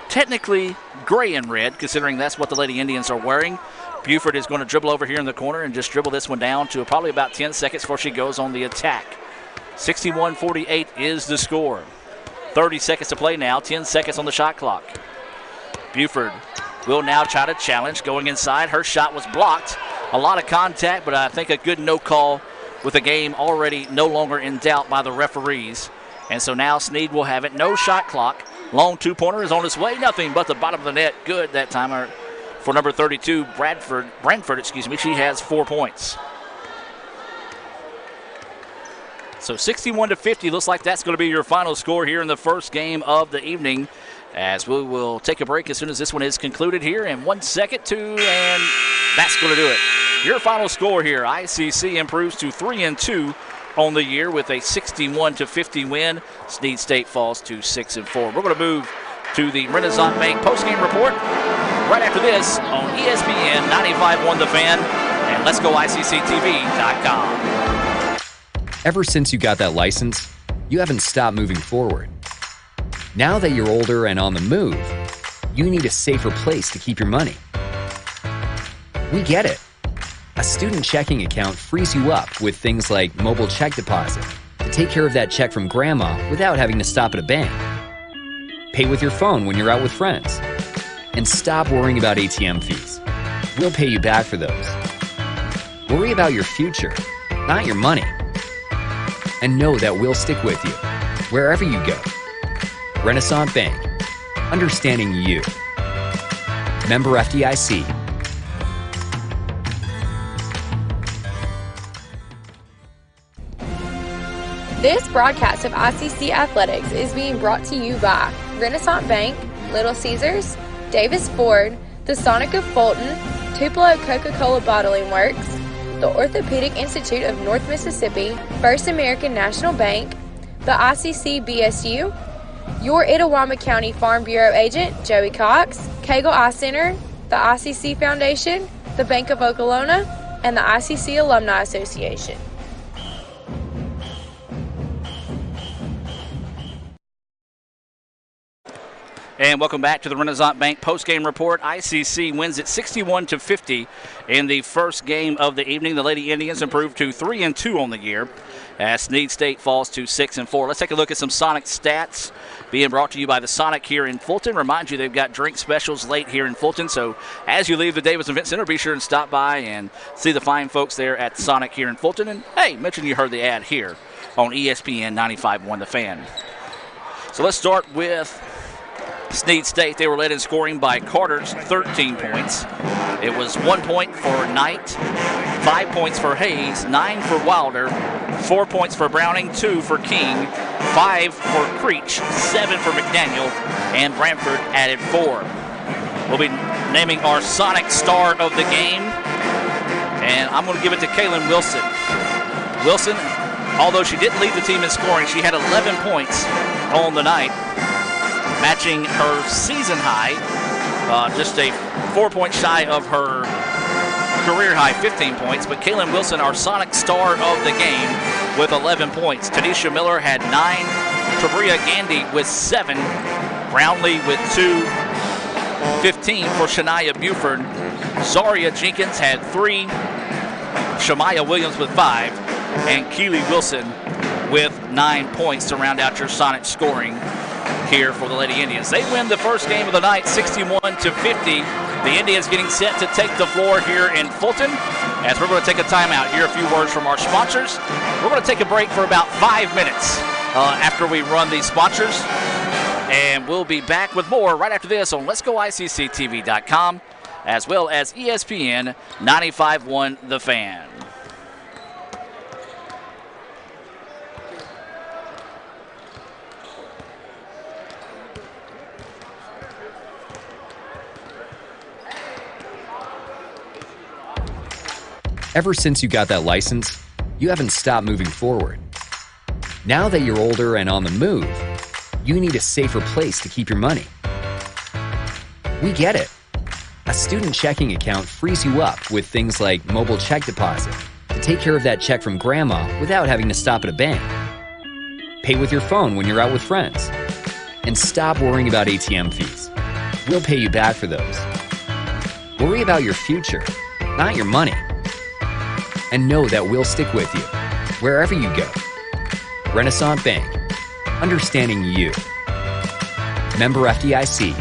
A: Technically gray and red, considering that's what the Lady Indians are wearing. Buford is going to dribble over here in the corner and just dribble this one down to probably about 10 seconds before she goes on the attack. 61-48 is the score. 30 seconds to play now, 10 seconds on the shot clock. Buford will now try to challenge, going inside. Her shot was blocked. A lot of contact, but I think a good no call with the game already no longer in doubt by the referees. And so now Snead will have it. No shot clock. Long two-pointer is on its way. Nothing but the bottom of the net. Good that time for number 32, Branford. She has 4 points. So 61-50 looks like that's going to be your final score here in the first game of the evening, as we will take a break as soon as this one is concluded here in 1 second, and that's going to do it. Your final score here, ICC improves to 3-2 on the year with a 61-50 win. Snead State falls to 6-4. We're going to move to the Renaissance Bank postgame report right after this on ESPN 95.1 The Fan and Let's Go ICCTV.com.
D: Ever since you got that license, you haven't stopped moving forward. Now that you're older and on the move, you need a safer place to keep your money. We get it. A student checking account frees you up with things like mobile check deposit to take care of that check from grandma without having to stop at a bank. Pay with your phone when you're out with friends. And stop worrying about ATM fees. We'll pay you back for those. Worry about your future, not your money. And know that we'll stick with you wherever you go. Renaissance Bank. Understanding you. Member FDIC.
C: This broadcast of ICC Athletics is being brought to you by Renaissance Bank, Little Caesars, Davis Ford, the Sonic of Fulton, Tupelo Coca-Cola Bottling Works, the Orthopedic Institute of North Mississippi, First American National Bank, the ICC BSU, your Itawamba County Farm Bureau agent, Joey Cox, Cagle Eye Center, the ICC Foundation, the Bank of Okolona, and the ICC Alumni Association.
A: And welcome back to the Renaissance Bank postgame report. ICC wins it 61-50 in the first game of the evening. The Lady Indians improved to 3-2 on the year as Snead State falls to 6-4. Let's take a look at some Sonic stats being brought to you by the Sonic here in Fulton. Remind you they've got drink specials late here in Fulton, so as you leave the Davis Event Center, be sure and stop by and see the fine folks there at Sonic here in Fulton. And hey, mention you heard the ad here on ESPN 95.1 The Fan. So let's start with Snead State. They were led in scoring by Carter's 13 points. It was 1 point for Knight, 5 points for Hayes, 9 for Wilder, 4 points for Browning, 2 for King, 5 for Creech, 7 for McDaniel, and Brantford added 4. We'll be naming our Sonic star of the game, and I'm going to give it to Kaylin Wilson. Wilson, although she didn't lead the team in scoring, she had 11 points on the night, matching her season high, just a 4 point shy of her career high 15 points. But Kaylin Wilson, our Sonic star of the game, with 11 points. Tanisha Miller had 9, Tabria Gandy with 7, Brownlee with 2, 15 for Shania Buford. Zaria Jenkins had 3, Shamaya Williams with 5, and Keeley Wilson with 9 points to round out your Sonic scoring here for the Lady Indians. They win the first game of the night 61-50. The Indians getting set to take the floor here in Fulton as we're going to take a timeout. Hear a few words from our sponsors. We're going to take a break for about 5 minutes after we run these sponsors, and we'll be back with more right after this on Let's Go ICCTV.com as well as ESPN 95.1 The Fan.
D: Ever since you got that license, you haven't stopped moving forward. Now that you're older and on the move, you need a safer place to keep your money. We get it. A student checking account frees you up with things like mobile check deposit to take care of that check from grandma without having to stop at a bank. Pay with your phone when you're out with friends. And stop worrying about ATM fees. We'll pay you back for those. Worry about your future, not your money. And know that we'll stick with you wherever you go. Renaissance Bank. Understanding you. Member FDIC.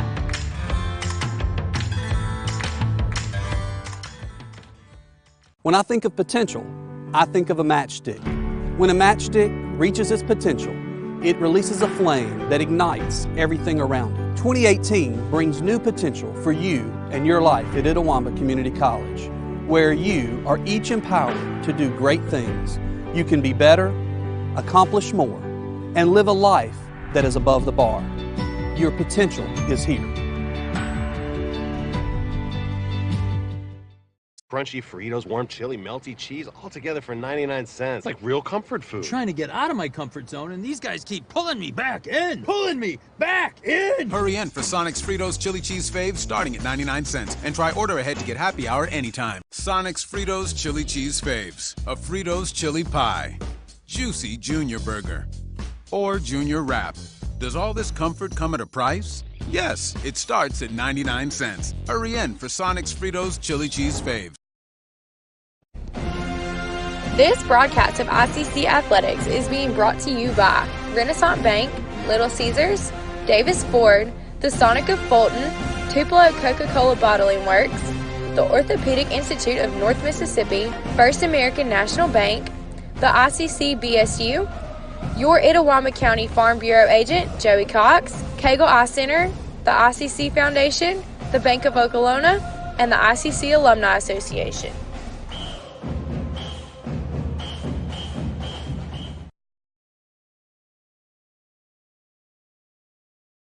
H: When I think of potential, I think of a matchstick. When a matchstick reaches its potential, it releases a flame that ignites everything around it. 2018 brings new potential for you and your life at Itawamba Community College, where you are each empowered to do great things. You can be better, accomplish more, and live a life that is above the bar. Your potential is here.
E: Crunchy Fritos, warm chili, melty cheese, all together for 99 cents. It's like real comfort food.
F: I'm trying to get out of my comfort zone, and these guys keep pulling me back in. Pulling me back in!
G: Hurry in for Sonic's Fritos Chili Cheese Faves starting at 99 cents. And try order ahead to get happy hour anytime. Sonic's Fritos Chili Cheese Faves. A Fritos chili pie. Juicy Junior Burger. Or Junior Wrap. Does all this comfort come at a price? Yes, it starts at 99 cents. Hurry in for Sonic's Fritos Chili Cheese Faves.
C: This broadcast of ICC Athletics is being brought to you by Renaissance Bank, Little Caesars, Davis Ford, the Sonic of Fulton, Tupelo Coca-Cola Bottling Works, the Orthopedic Institute of North Mississippi, First American National Bank, the ICC BSU, your Itawamba County Farm Bureau agent, Joey Cox, Cagle Eye Center, the ICC Foundation, the Bank of Okolona, and the ICC Alumni Association.